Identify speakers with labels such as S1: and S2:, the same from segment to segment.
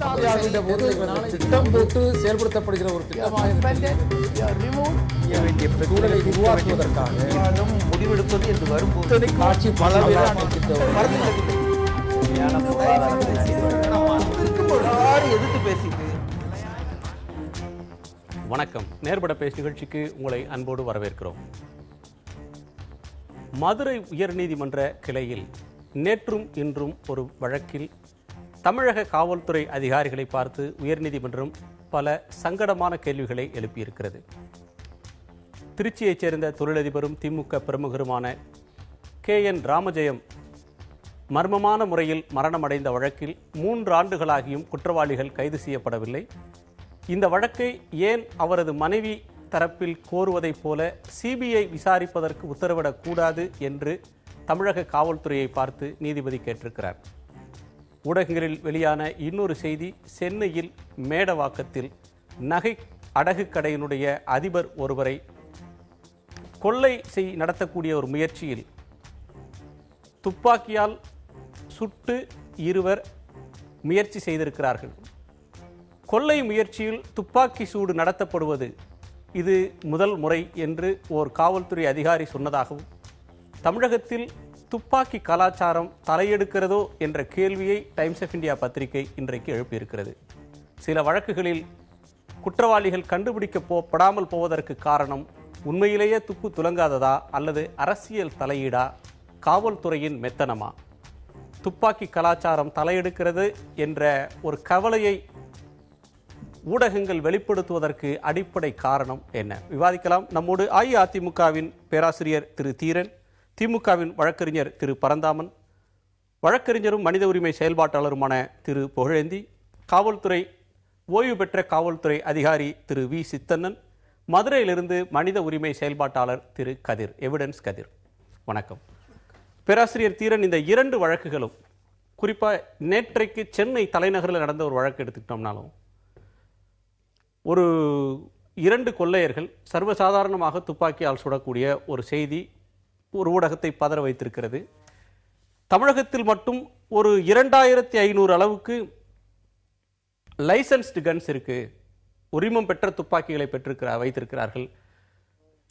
S1: திட்டம் போட்டு செயல்படுத்தப்படுகிற ஒரு உருவாக்குவதற்காக
S2: முடிவெடுப்பது என்று வரும்போது
S1: ஆட்சி
S2: எதிர்த்து பேசிட்டு.
S3: வணக்கம். நேர்பட பேச்சு நிகழ்ச்சிக்கு உங்களை அன்போடு வரவேற்கிறோம். மதுரை உயர்நீதிமன்ற கிளையில் நேற்றும் இன்றும் ஒரு வழக்கில் தமிழக காவல்துறை அதிகாரிகளை பார்த்து உயர்நீதிமன்றம் பல சங்கடமான கேள்விகளை எழுப்பியிருக்கிறது. திருச்சியைச் சேர்ந்த தொழிலதிபரும் திமுக பிரமுகருமான KN ராமஜெயம் மர்மமான முறையில் மரணமடைந்த வழக்கில் 3 ஆண்டுகளாகியும் குற்றவாளிகள் கைது செய்யப்படவில்லை. இந்த வழக்கை ஏன் அவரது மனைவி தரப்பில் கோருவதைப் போல CBI விசாரிப்பதற்கு உத்தரவிடக்கூடாது என்று தமிழக காவல்துறையை பார்த்து நீதிபதி கேட்டிருக்கிறார். ஊடகங்களில் வெளியான இன்னொரு செய்தி, சென்னையில் மேடவாக்கத்தில் நகை அடகு கடையினுடைய அதிபர் ஒருவரை கொள்ளை நடத்தக்கூடிய ஒரு முயற்சியில் துப்பாக்கியால் சுட்டு 2 முயற்சி செய்திருக்கிறார்கள். கொள்ளை முயற்சியில் துப்பாக்கி சூடு நடத்தப்படுவது இது முதல் முறை என்று ஓர் காவல்துறை அதிகாரி சொன்னதாகவும், தமிழகத்தில் துப்பாக்கி கலாச்சாரம் தலையெடுக்கிறதோ என்ற கேள்வியை டைம்ஸ் ஆஃப் இந்தியா பத்திரிகை இன்றைக்கு எழுப்பியிருக்கிறது. சில வழக்குகளில் குற்றவாளிகள் கண்டுபிடிக்கப்படாமல் போவதற்கு காரணம் உண்மையிலேயே துப்பு துலங்காததா அல்லது அரசியல் தலையீடா, காவல்துறையின் மெத்தனமா? துப்பாக்கி கலாச்சாரம் தலையெடுக்கிறது என்ற ஒரு கவலையை ஊடகங்கள் வெளிப்படுத்துவதற்கு அடிப்படை காரணம் என்ன? விவாதிக்கலாம். நம்மோடு அஇஅதிமுகவின் பேராசிரியர் திரு தீரன், திமுகவின் வழக்கறிஞர் திரு பரந்தாமன், வழக்கறிஞரும் மனித உரிமை செயல்பாட்டாளருமான திரு புகழேந்தி, காவல்துறை ஓய்வு பெற்ற காவல்துறை அதிகாரி திரு வி சித்தண்ணன், மதுரையிலிருந்து மனித உரிமை செயல்பாட்டாளர் திரு கதிர், எவிடன்ஸ் கதிர். வணக்கம். பேராசிரியர் தீரன், இந்த 2 வழக்குகளும் குறிப்பாக நேற்றைக்கு சென்னை தலைநகரில் நடந்த ஒரு வழக்கு எடுத்துக்கிட்டோம்னாலும், ஒரு 2 கொள்ளையர்கள் சர்வசாதாரணமாக துப்பாக்கியால் சுடக்கூடிய ஒரு செய்தி ஒரு ஊடகத்தை பதற வைத்திருக்கிறது. தமிழகத்தில் மட்டும் ஒரு 2500 அளவுக்கு லைசன்ஸ்டு கன்ஸ் இருக்கு, உரிமம் பெற்ற துப்பாக்கிகளை வைத்திருக்கிறார்கள்.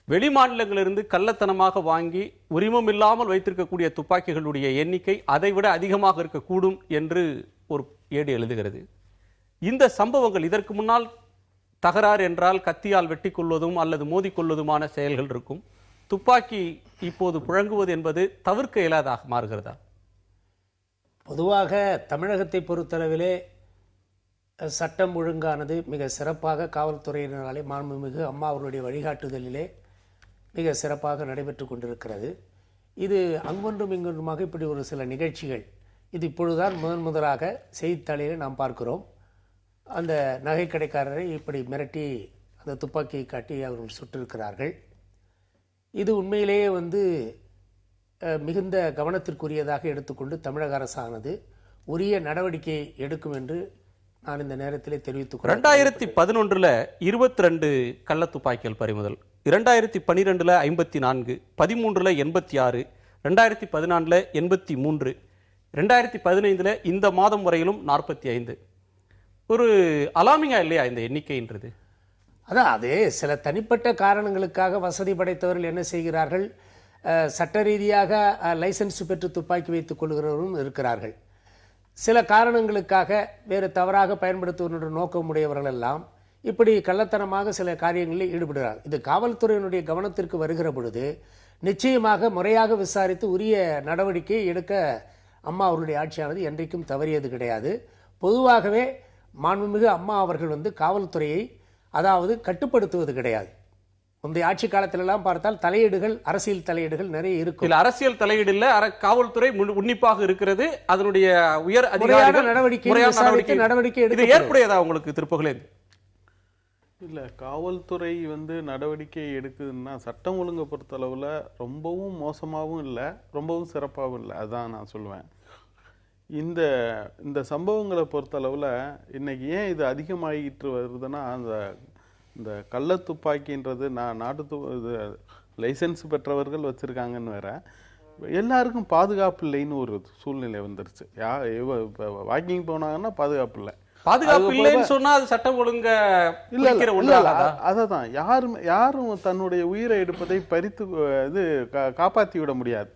S3: வெளி மாநிலங்களிலிருந்து கள்ளத்தனமாக வாங்கி உரிமம் இல்லாமல் வைத்திருக்கக்கூடிய துப்பாக்கிகளுடைய எண்ணிக்கை அதைவிட அதிகமாக இருக்கக்கூடும் என்று ஒரு ஏடு எழுதுகிறது. இந்த சம்பவங்கள், இதற்கு முன்னால் தகராறு என்றால் கத்தியால் வெட்டி கொள்வதும் அல்லது மோதிக்கொள்வதுமான செயல்கள் இருக்கும். துப்பாக்கி இப்போது புழங்குவது என்பது தவிர்க்க இயலாதாக மாறுகிறதா?
S4: பொதுவாக தமிழகத்தை பொறுத்தளவிலே சட்டம் ஒழுங்கானது மிக சிறப்பாக காவல்துறையினராலே மாண்புமிகு அம்மா அவர்களுடைய வழிகாட்டுதலிலே மிக சிறப்பாக நடைபெற்று கொண்டிருக்கிறது. இது அங்கொன்றும் இங்கொன்றுமாக இப்படி ஒரு சில நிகழ்ச்சிகள் இது இப்பொழுதுதான் முதலாக செய்தித்தாளில் நாம் பார்க்கிறோம். அந்த நகைக்கடைக்காரரை இப்படி மிரட்டி அந்த துப்பாக்கியை காட்டி அவர்கள் சுட்டிருக்கிறார்கள். இது உண்மையிலேயே மிகுந்த கவனத்திற்குரியதாக எடுத்துக்கொண்டு தமிழக அரசானது உரிய நடவடிக்கை எடுக்கும் என்று நான் இந்த நேரத்திலே தெரிவித்துக்
S3: 2011 22 கள்ள துப்பாக்கிகள் பறிமுதல், 2012 54, 13 86, 2014 83, 2015 இந்த மாதம் வரையிலும் 45. ஒரு அலாமிங்கா இல்லையா இந்த எண்ணிக்கைன்றது?
S4: அதான், அது சில தனிப்பட்ட காரணங்களுக்காக வசதி படைத்தவர்கள் என்ன செய்கிறார்கள், சட்ட ரீதியாக லைசன்ஸ் பெற்று துப்பாக்கி வைத்துக் கொள்கிறவரும் இருக்கிறார்கள். சில காரணங்களுக்காக வேறு தவறாக பயன்படுத்துவதனுடைய நோக்கமுடையவர்கள் எல்லாம் இப்படி கள்ளத்தனமாக சில காரியங்களில் ஈடுபடுகிறார்கள். இது காவல்துறையினுடைய கவனத்திற்கு வருகிற பொழுது நிச்சயமாக முறையாக விசாரித்து உரிய நடவடிக்கை எடுக்க அம்மா அவர்களுடைய ஆட்சியானது என்றைக்கும் தவறியது கிடையாது. பொதுவாகவே மாண்புமிகு அம்மா அவர்கள் காவல்துறையை அதாவது கட்டுப்படுத்துவது கிடையாது. முந்தைய ஆட்சி காலத்திலெல்லாம் பார்த்தால் தலையீடுகள், அரசியல் தலையீடுகள் நிறைய இருக்கும். இல்ல, அரசியல் தலையீடு இல்ல, காவல்துறை
S3: உன்னிப்பாக இருக்கிறது. அதனுடைய உயர் அதிகாரிகள்
S4: நடவடிக்கை
S3: இது ஏற்புடையதா உங்களுக்கு திருப்புகளேன்?
S5: இல்லை, காவல்துறை நடவடிக்கை எடுக்குதுன்னா சட்டம் ஒழுங்கை பொறுத்தளவில் ரொம்பவும் மோசமாகவும் இல்லை, ரொம்பவும் சிறப்பாகவும் இல்லை. அதுதான் நான் சொல்லுவேன். இந்த சம்பவங்களை பொறுத்தளவில் இன்னைக்கு ஏன் இது அதிகமாகிட்டு வருதுன்னா, இந்த கள்ள துப்பாக்கின்றது இது லைசன்ஸ் பெற்றவர்கள் வச்சுருக்காங்கன்னு வேற, எல்லாருக்கும் பாதுகாப்பு இல்லைன்னு ஒரு சூழ்நிலை வந்துருச்சு. இப்போ வாக்கிங் போனாங்கன்னா பாதுகாப்பு இல்லை,
S3: பாதுகாப்பு இல்லைன்னு சொன்னா அது சட்டம் ஒழுங்க
S5: அததான் யாரும் தன்னுடைய உயிரை எடுப்பதை பறித்து காப்பாற்றி விட முடியாது.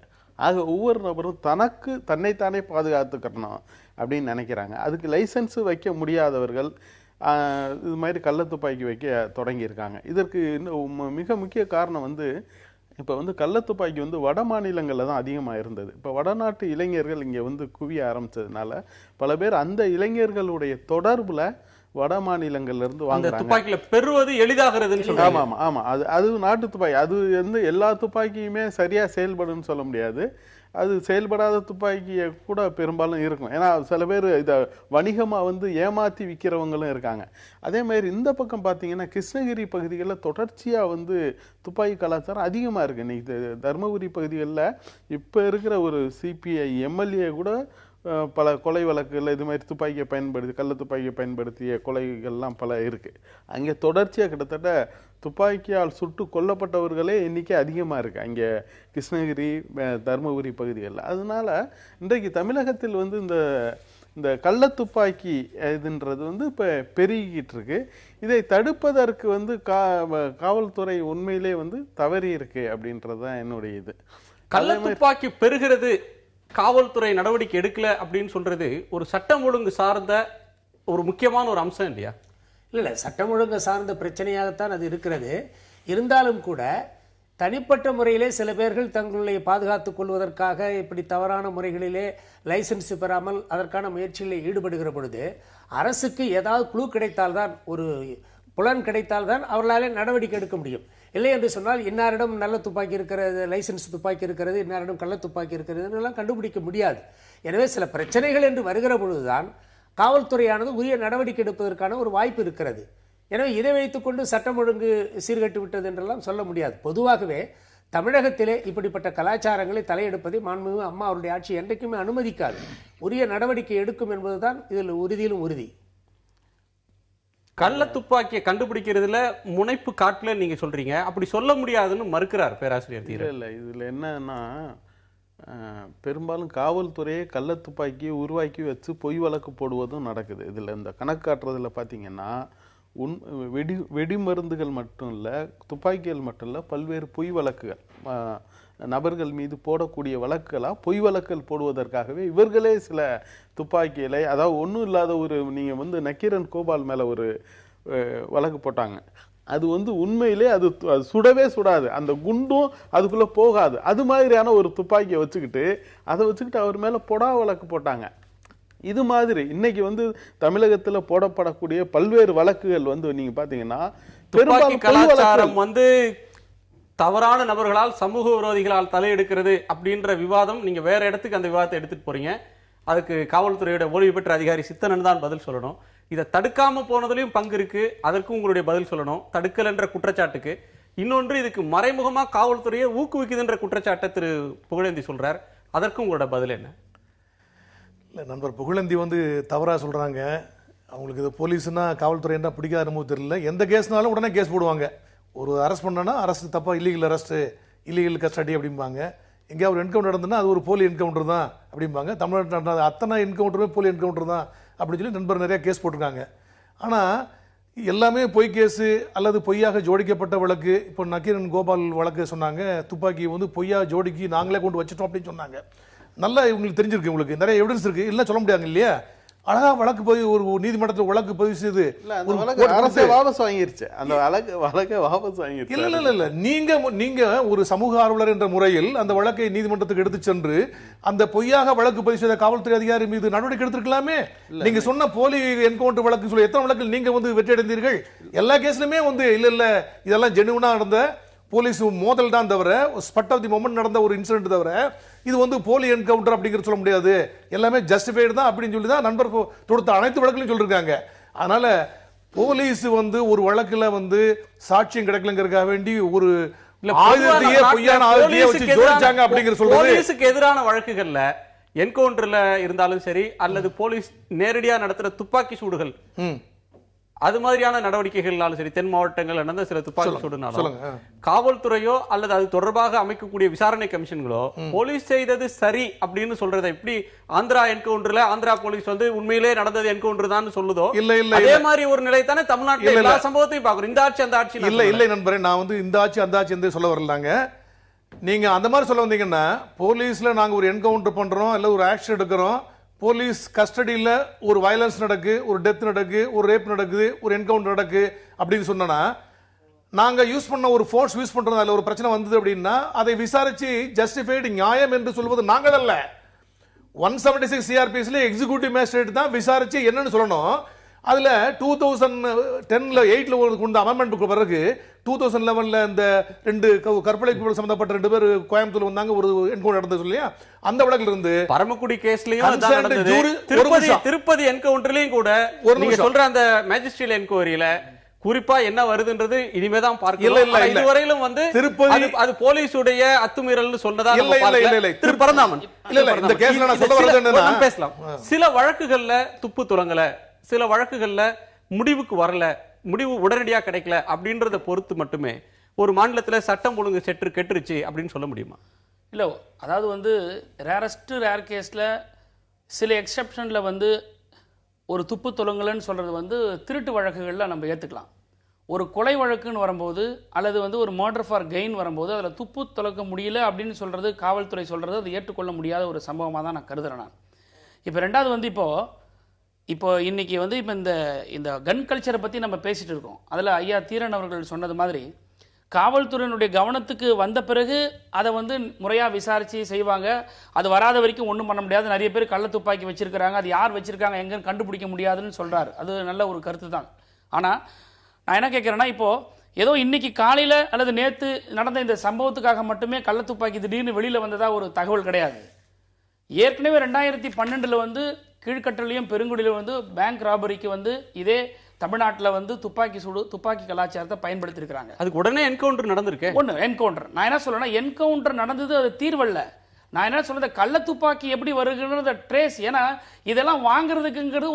S5: ஆக ஒவ்வொரு நபரும் தன்னைத்தானே பாதுகாத்துக்கணும் அப்படின்னு நினைக்கிறாங்க. அதுக்கு லைசன்ஸ் வைக்க முடியாதவர்கள் இது மாதிரி கள்ளத்துப்பாக்கி வைக்க தொடங்கியிருக்காங்க. இதற்கு மிக முக்கிய காரணம் இப்போ கள்ளத்துப்பாக்கி வட மாநிலங்களில் தான் அதிகமாக இருந்தது. இப்போ வடநாட்டு இளைஞர்கள் இங்கே குவிய ஆரம்பிச்சதுனால பல பேர் அந்த இளைஞர்களுடைய தொடர்புல வட மாநிலங்கள்ல இருந்து வாங்குறாங்க.
S3: துப்பாக்கியில பெறுவது எளிதாகிறதுன்னு சொல்றாங்க.
S5: ஆமா ஆமா அது நாட்டு துப்பாக்கி. அது எல்லா துப்பாக்கியுமே சரியா செயல்படுன்னு சொல்ல முடியாது. அது செயல்படாத துப்பாக்கியை கூட பெரும்பாலும் இருக்கும். ஏன்னா சில பேர் இதை வணிகமாக ஏமாற்றி விற்கிறவங்களும் இருக்காங்க. அதே மாதிரி இந்த பக்கம் பார்த்தீங்கன்னா கிருஷ்ணகிரி பகுதிகளில் தொடர்ச்சியாக துப்பாக்கி கலாச்சாரம் அதிகமாக இருக்குது. இன்னைக்கு தருமபுரி பகுதிகளில் இப்போ இருக்கிற ஒரு சிபிஐ எம்எல்ஏ கூட பல கொலை வழக்குகள் இது மாதிரி துப்பாக்கியை பயன்படுத்தி கள்ள துப்பாக்கியை பயன்படுத்திய கொலைகள்லாம் பல இருக்குது. அங்கே தொடர்ச்சியாக கிட்டத்தட்ட துப்பாக்கியால் சுட்டு கொல்லப்பட்டவர்களே எண்ணிக்கை அதிகமாக இருக்குது அங்கே கிருஷ்ணகிரி தருமபுரி பகுதிகளில். அதனால இன்றைக்கு தமிழகத்தில் இந்த கள்ளத்துப்பாக்கி இதுன்றது இப்போ பெருகிட்டு இருக்கு. இதை தடுப்பதற்கு காவல்துறை உண்மையிலே தவறி இருக்கு அப்படின்றது தான் என்னுடைய இது.
S3: கள்ளத்துப்பாக்கி பெறுகிறது, காவல்துறை நடவடிக்கை எடுக்கல அப்படின்னு சொல்றது ஒரு சட்டம் ஒழுங்கு சார்ந்த ஒரு முக்கியமான ஒரு அம்சம் இல்லையா?
S4: இல்லை, சட்டம் ஒழுங்கு சார்ந்த பிரச்சனையாகத்தான் அது இருக்கிறது. இருந்தாலும் கூட தனிப்பட்ட முறையிலே சில பேர்கள் தங்களுடைய பாதுகாத்துக் கொள்வதற்காக இப்படி தவறான முறைகளிலே லைசன்ஸ் பெறாமல் அதற்கான முயற்சிகளில் ஈடுபடுகிற பொழுது அரசுக்கு ஏதாவது குழு கிடைத்தால்தான், ஒரு புலன் கிடைத்தால்தான் அவர்களாலே நடவடிக்கை எடுக்க முடியும். இல்லை என்று சொன்னால் இன்னாரிடம் நல்ல துப்பாக்கி இருக்கிறது, லைசன்ஸ் துப்பாக்கி இருக்கிறது, இன்னாரிடம் கள்ள துப்பாக்கி இருக்கிறது எல்லாம் கண்டுபிடிக்க முடியாது. எனவே சில பிரச்சனைகள் என்று வருகிற பொழுதுதான் காவல்துறையானது உரிய நடவடிக்கை எடுப்பதற்கான ஒரு வாய்ப்பு இருக்கிறது. எனவே இதை வைத்துக்கொண்டு சட்டம் ஒழுங்கு சீர்கட்டு விட்டது என்றெல்லாம் சொல்ல முடியாது. பொதுவாகவே தமிழகத்திலே இப்படிப்பட்ட கலாச்சாரங்களை தலையெடுப்பதை மாண்புமிகு அம்மா அவருடைய ஆட்சி என்றைக்குமே அனுமதிக்காது. உரிய நடவடிக்கை எடுக்கும் என்பதுதான் இதில் உறுதியிலும் உறுதி.
S3: கள்ள துப்பாக்கியை கண்டுபிடிக்கிறதுல முனைப்பு காட்டல நீங்க சொல்றீங்க, அப்படி சொல்ல முடியாதுன்னு மறுக்கிறார் பேராசிரியர் தீரன்.
S5: இல்லை இதுல என்னன்னா பெரும்பாலும் காவல்துறையே கள்ளத்துப்பாக்கியை உருவாக்கி வச்சு பொய் வழக்கு போடுவதும் நடக்குது. இதில் இந்த கணக்கு காட்டுறதுல பார்த்தீங்கன்னா வெடிமருந்துகள் மட்டும் இல்லை, துப்பாக்கிகள் மட்டும் இல்லை, பல்வேறு பொய் வழக்குகள் நபர்கள் மீது போடக்கூடிய வழக்குகளாக பொய் வழக்குகள் போடுவதற்காகவே இவர்களே சில துப்பாக்கிகளை, அதாவது ஒன்றும் இல்லாத ஒரு நீங்கள் நக்கீரன் கோபால் மேலே ஒரு வழக்கு போட்டாங்க. அது உண்மையிலே அது சுடவே சுடாது, அந்த குண்டும் அதுக்குள்ளே போகாது. அது மாதிரியான ஒரு துப்பாக்கியை வச்சுக்கிட்டு அவர் மேலே பொடா வழக்கு போட்டாங்க. இது மாதிரி இன்னைக்கு தமிழகத்தில் போடப்படக்கூடிய பல்வேறு வழக்குகள் நீங்க பாத்தீங்கன்னா
S3: பெரும்பாலும் கலாச்சாரம் தவறான நபர்களால், சமூக விரோதிகளால் தலையெடுக்கிறது அப்படின்ற விவாதம் நீங்க வேற இடத்துக்கு அந்த விவாதத்தை எடுத்துட்டு போறீங்க. அதுக்கு காவல்துறையோட ஓய்வு பெற்ற அதிகாரி சித்தனன் தான் பதில் சொல்லணும். இதை தடுக்காம போனதுலயும் பங்கு இருக்கு, அதற்கும் உங்களுடைய பதில் சொல்லணும். தடுக்கல் என்ற குற்றச்சாட்டுக்கு இன்னொன்று, இதுக்கு மறைமுகமா காவல்துறையை ஊக்குவிக்குதுன்ற குற்றச்சாட்டை திரு புகழேந்தி சொல்றார். அதற்கும் உங்களோட பதில் என்ன?
S6: இல்லை, நண்பர் புகழேந்தி தவறாக சொல்கிறாங்க. அவங்களுக்கு இது போலீஸ்னா காவல்துறை என்ன பிடிக்காத நமக்கு தெரியல. எந்த கேஸ்னாலும் உடனே கேஸ் போடுவாங்க. ஒரு அரெஸ்ட் பண்ணனா அரெஸ்ட் தப்பாக, இல்லீகல் அரெஸ்ட்டு, இல்லீகல் கஸ்டடி அப்படிம்பாங்க. எங்கேயா ஒரு என்கவுண்டர் நடந்ததுன்னா அது ஒரு போலி என்கவுண்டர் தான் அப்படிம்பாங்க. தமிழ்நாட்டில் நடந்த அத்தனை என்கவுண்டருமே போலி என்கவுண்டர் தான் அப்படின்னு சொல்லி நண்பர் நிறையா கேஸ் போட்டிருக்காங்க. ஆனால் எல்லாமே பொய் கேஸு அல்லது பொய்யாக ஜோடிக்கப்பட்ட வழக்கு. இப்போ நக்கீரன் கோபால் வழக்கு சொன்னாங்க, துப்பாக்கி பொய்யா ஜோடிக்கு நாங்களே கொண்டு வச்சுட்டோம் அப்படின்னு சொன்னாங்க. நல்லா இவங்களுக்கு தெரிஞ்சிருக்கு, உங்களுக்கு நிறைய எவிடன்ஸ் இருக்கு, இல்லை சொல்ல முடியாங்க இல்லையா? அழகா வழக்கு பதிவு, ஒரு நீதிமன்றத்தில் வழக்கு பதிவு செய்து
S5: வாபஸ் வாங்கிருச்சு, அந்த வழக்கை வாபஸ் வாங்கிருச்சு.
S6: இல்ல இல்ல இல்ல, நீங்க ஒரு சமூக ஆர்வலர் என்ற முறையில் அந்த வழக்கை நீதிமன்றத்துக்கு எடுத்து சென்று அந்த பொய்யாக வழக்கு பதிவு செய்த காவல்துறை அதிகாரி மீது நடவடிக்கை எடுத்திருக்கலாமே. நீங்க சொன்ன போலி என்கவுண்டர் வழக்கு சொல்லி எத்தனை வழக்கில் நீங்க வெற்றி அடைந்தீர்கள்? எல்லா கேஸ்லயுமே இல்ல இல்ல இதெல்லாம் ஜெனுவனா நடந்த போலீஸ் மோதல் தான் தவிர, ஸ்பட் ஆஃப் தி மொமெண்ட் நடந்த ஒரு இன்சிடென்ட் தவிர இது போலி என்கவுண்டர் அப்படிங்கிறது சொல்ல முடியாது. எல்லாமே ஜஸ்டிஃபைடு தான் அப்படின்னு சொல்லி தான் நண்பர் தொடுத்த அனைத்து வழக்குலையும் சொல்லியிருக்காங்க. அதனால போலீஸ் ஒரு வழக்குல சாட்சியம் கிடைக்கலங்கிறதுக்காக வேண்டி ஒரு ஆயுதத்தையே பொய்யான ஆயுதத்தையே வச்சு ஜோடிச்சாங்க அப்படிங்கிற சொல்றது.
S3: போலீஸுக்கு எதிரான வழக்குகள்ல என்கவுண்டர்ல இருந்தாலும் சரி, அல்லது போலீஸ் நேரடியா நடத்துற துப்பாக்கி சூடுகள், அது மாதிரியான நடவடிக்கைகள்னாலும் சரி, தென் மாவட்டங்கள் நடந்த சில துப்பாக்கி சூடுனாலும்
S6: சொல்லுங்க.
S3: காவல்துறையோ அல்லது அது தொடர்பாக அமைக்கக்கூடிய விசாரணை கமிஷன்களோ போலீஸ் செய்தது சரி அப்படின்னு சொல்றதை எப்படி ஆந்திரா என்கவுண்டர்ல ஆந்திரா போலீஸ் வந்து உண்மையிலே நடந்தது என்கவுண்டர் தான் சொல்லுதோ, அதே மாதிரி ஒரு நிலை தானே தமிழ்நாட்டில் எல்லா சம்பவத்தையும் பாக்குறோம். இந்த ஆட்சி அந்த ஆட்சி
S6: இல்லை நண்பரே, நான் வந்து இந்த ஆட்சி அந்த ஆட்சி சொல்ல வரலாங்க. நீங்க அந்த மாதிரி சொல்ல வந்தீங்கன்னா, போலீஸ்ல நாங்க ஒரு என்கவுண்டர் பண்றோம் இல்ல ஒரு ஆக்ஷன் எடுக்கிறோம், போலீஸ் கஸ்டடியில் ஒரு வயலன்ஸ் நடக்கு, ஒரு டெத் நடக்கு, ஒரு ரேப் நடக்குது, ஒரு என்கவுண்டர் நடக்கு அப்படின்னு சொன்னா, நாங்க யூஸ் பண்ண ஒரு ஃபோர்ஸ் யூஸ் பண்றதால ஒரு பிரச்சனை வந்தது அப்படின்னா அதை விசாரிச்சு ஜஸ்டிஃபைடு நியாயம் என்று சொல்வது நாங்கள் அல்ல. 176 சிஆர்பிஎஸ்ல எக்ஸிகியூட்டிவ் மேஜிஸ்ட்ரேட் தான் விசாரிச்சு என்னன்னு சொல்லணும். அதுல 2010ல 8ல கொண்ட அமெண்ட்மெண்ட் பிறகு 2011ல இந்த 2 கற்பழை சம்பந்தப்பட்ட 2 பேர் கோயம்புத்தூர் வந்தாங்க, ஒரு என்கவுண்டர் நடந்தது இல்லையா, அந்த வழக்குல இருந்து
S3: பரமக்குடி கேஸ்லயும் அதான் நடந்தது. திருப்பதி என்கவுண்டர்லயும் கூட நீங்க சொல்ற அந்த மேஜிஸ்ட்ரியல் என்கொயரியில குறிப்பா என்ன வருதுன்றது இனிமேதான் பார்க்கலாம். இதுவரையிலும் வந்து திருப்பதி அது போலீஸுடைய அத்துமீறல்னு சொன்னதா பரந்தாமன்
S6: இந்த கேஸ்ல நான் சொல்ல வரது என்னன்னா,
S3: பேசலாம். சில வழக்குகள்ல துப்பு துலங்கல, சில வழக்குகள்ல முடிவுக்கு வரல, முடிவு உடனடியா கிடைக்கல அப்படின்றத பொறுத்து மட்டுமே ஒரு மாநிலத்துல சட்டம் ஒழுங்கு கெட்டுருச்சு அப்படின்னு சொல்ல முடியுமா?
S7: இல்ல, அதாவது வந்து ரேர் கேஸ்ல சில எக்ஸெப்ஷன்ல வந்து ஒரு துப்பு தொலங்கலன்னு சொல்றது வந்து திருட்டு வழக்குகள்ல நம்ம ஏத்துக்கலாம். ஒரு கொலை வழக்குன்னு வரும்போது அல்லது வந்து ஒரு மர்டர் ஃபார் கெயின் வரும்போது அதுல துப்பு தொலைக்க முடியல அப்படின்னு சொல்றது காவல்துறை சொல்றது அது ஏற்றுக்கொள்ள முடியாத ஒரு சம்பவமா தான் நான் கருதுறேன். நான் இப்போ ரெண்டாவது வந்து இப்போ இன்னைக்கு வந்து இப்போ இந்த கன் கல்ச்சரை பற்றி நம்ம பேசிட்டு இருக்கோம். அதில் ஐயா தீரன் அவர்கள் சொன்னது மாதிரி காவல்துறையினுடைய கவனத்துக்கு வந்த பிறகு அதை வந்து முறையாக விசாரித்து செய்வாங்க. அது வராத வரைக்கும் ஒன்றும் பண்ண முடியாது. நிறைய பேர் கள்ள துப்பாக்கி வச்சிருக்கிறாங்க, அது யார் வச்சிருக்காங்க எங்கன்னு கண்டுபிடிக்க முடியாதுன்னு சொல்கிறார். அது நல்ல ஒரு கருத்து தான். ஆனால் நான் என்ன கேட்குறேன்னா, இப்போது ஏதோ இன்னைக்கு காலையில் அல்லது நேற்று நடந்த இந்த சம்பவத்துக்காக மட்டுமே கள்ள துப்பாக்கி திடீர்னு வெளியில் வந்ததாக ஒரு தகவல் கிடையாது. ஏற்கனவே 2012 வந்து கீழ்கட்டளையும் பெருங்குடியிலும் வந்து பேங்க் ராபரிக்கு வந்து இதே தமிழ்நாட்டில் வந்து துப்பாக்கி கலாச்சாரத்தை பயன்படுத்தியிருக்கிறாங்க.
S3: அதுக்கு உடனே என்கவுண்டர் நடந்திருக்கு.
S7: என்கவுண்டர் நான் என்ன சொல்றேன்னா, என்கவுண்டர் நடந்தது, அது தீர்வல்ல. நான் என்ன சொல்றது, கள்ள துப்பாக்கி எப்படி வருகிறது ட்ரேஸ். ஏன்னா இதெல்லாம் வாங்குறதுக்குங்கிறது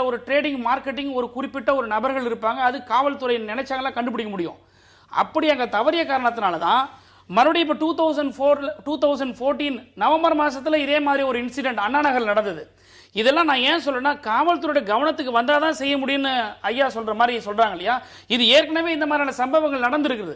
S7: ஒரு ட்ரேடிங் மார்க்கெட்டிங் ஒரு குறிப்பிட்ட ஒரு நபர்கள் இருப்பாங்க. அது காவல்துறை நினைச்சாங்களா கண்டுபிடிக்க முடியும். அப்படி அங்கே தவறிய காரணத்தினால தான் மறுபடியும் இப்போ 2014 நவம்பர் மாசத்துல இதே மாதிரி ஒரு இன்சிடென்ட் அண்ணா நகர் நடந்தது. இதெல்லாம் நான் ஏன் சொல்றேன்னா, காவல்துறையோட கவனத்துக்கு வந்தாதான் செய்ய முடியும்னு ஐயா சொல்ற மாதிரி சொல்றாங்க இல்லையா. இது ஏற்கனவே இந்த மாதிரியான சம்பவங்கள் நடந்திருக்குது.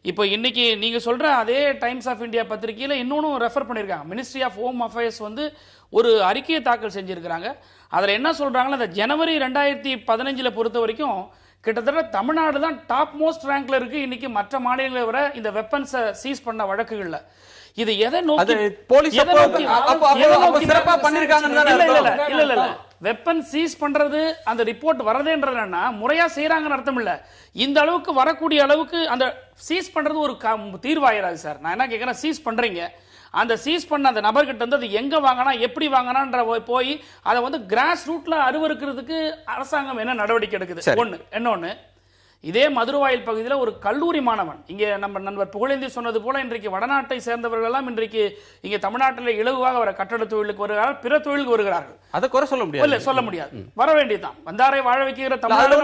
S7: இப்போ இன்னைக்கு நீங்க சொல்ற அதே டைம்ஸ் ஆஃப் இந்தியா பத்திரிகையில இன்னொன்னும் ரெஃபர் பண்ணியிருக்காங்க. மினிஸ்ட்ரி ஆஃப் ஹோம் அஃபேர்ஸ் வந்து ஒரு அறிக்கையை தாக்கல் செஞ்சிருக்கிறாங்க. அதில் என்ன சொல்றாங்கன்னா, இந்த ஜனவரி 2015 பொறுத்த வரைக்கும் கிட்டத்தட்ட தமிழ்நாடு தான் டாப் மோஸ்ட் ரேங்க்ல இருக்கு இன்னைக்கு மற்ற மாநிலங்களை விட இந்த வெப்பன்ஸை சீஸ் பண்ண வழக்குகள்ல. இது எதை நோக்கி வெப்பன் சீஸ் பண்றது, அந்த ரிப்போர்ட் வரதேன்றது என்னன்னா முறையா செய்யறாங்கன்னு அர்த்தம் இல்ல. இந்த அளவுக்கு வரக்கூடிய அளவுக்கு அந்த சீஸ் பண்றது ஒரு தீர்வாயிராது சார். நான் என்ன கேட்கிறேன், சீஸ் பண்றீங்க, அந்த சீஸ் பண்ண அந்த நபர்கிட்ட இருந்து அது எங்க வாங்கினா எப்படி வாங்கினான்ற போய் அதை வந்து கிராஸ் ரூட்ல அருவருக்கிறதுக்கு அரசாங்கம் என்ன நடவடிக்கை எடுக்குது. இன்னொன்னு, இதே மதுரவாயில் பகுதியில் ஒரு கல்லூரி மாணவன், இங்கே நம்ம நண்பர் புகழேந்தி சொன்னது போல இன்றைக்கு வடநாட்டை சேர்ந்தவர்கள் எல்லாம் இன்றைக்கு இங்கே தமிழ்நாட்டில் இலகுவாக வர கட்டட தொழிலுக்கு வருகிறார்கள், பிற தொழிலுக்கு வருகிறார்கள்.
S3: அதை குறை சொல்ல முடியாது.
S7: இல்ல சொல்ல முடியாது, வர வேண்டியதுதான். வந்தாரை வாழ வைக்கிற தமிழ்நாடு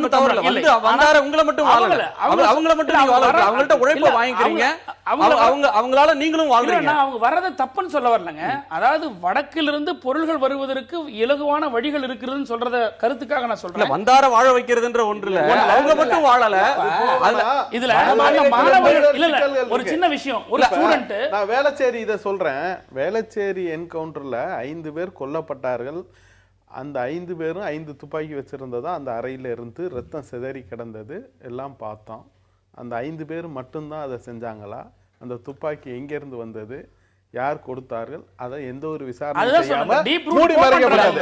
S3: அவங்களால நீங்களும் வாழ்றீங்க.
S7: அவங்க வரது தப்புன்னு சொல்ல வரலங்க. அதாவது வடக்கிலிருந்து பொருள்கள் வருவதற்கு இலகுவான வழிகள் இருக்குதுன்னு சொல்றத கருத்துக்காக நான் சொல்றேன்.
S3: வந்தார வாழ வைக்கிறதுன்ற ஒன்று இல்ல, அவங்க மட்டும் வாழல.
S7: இதுல ஒரு சின்ன விஷயம், ஒரு ஸ்டூடண்ட்,
S5: நான் வேளச்சேரி இத சொல்றேன். வேளச்சேரி என்கவுண்டர்ல 5 பேர் கொல்லப்பட்டார்கள். அந்த 5 பேரும் 5 துப்பாக்கி வச்சிருந்ததா அந்த அறையில இருந்து ரத்தம் சிதறி கிடந்தது எல்லாம் பார்த்தோம். அந்த 5 பேர் மட்டும்தான் அதை செஞ்சாங்களா? அந்த துப்பாக்கி எங்க இருந்து வந்தது, யார் கொடுத்தார்கள், அதை எந்த ஒரு விசாரணை செய்யாம மூடி மறைக்கப்பட்டது.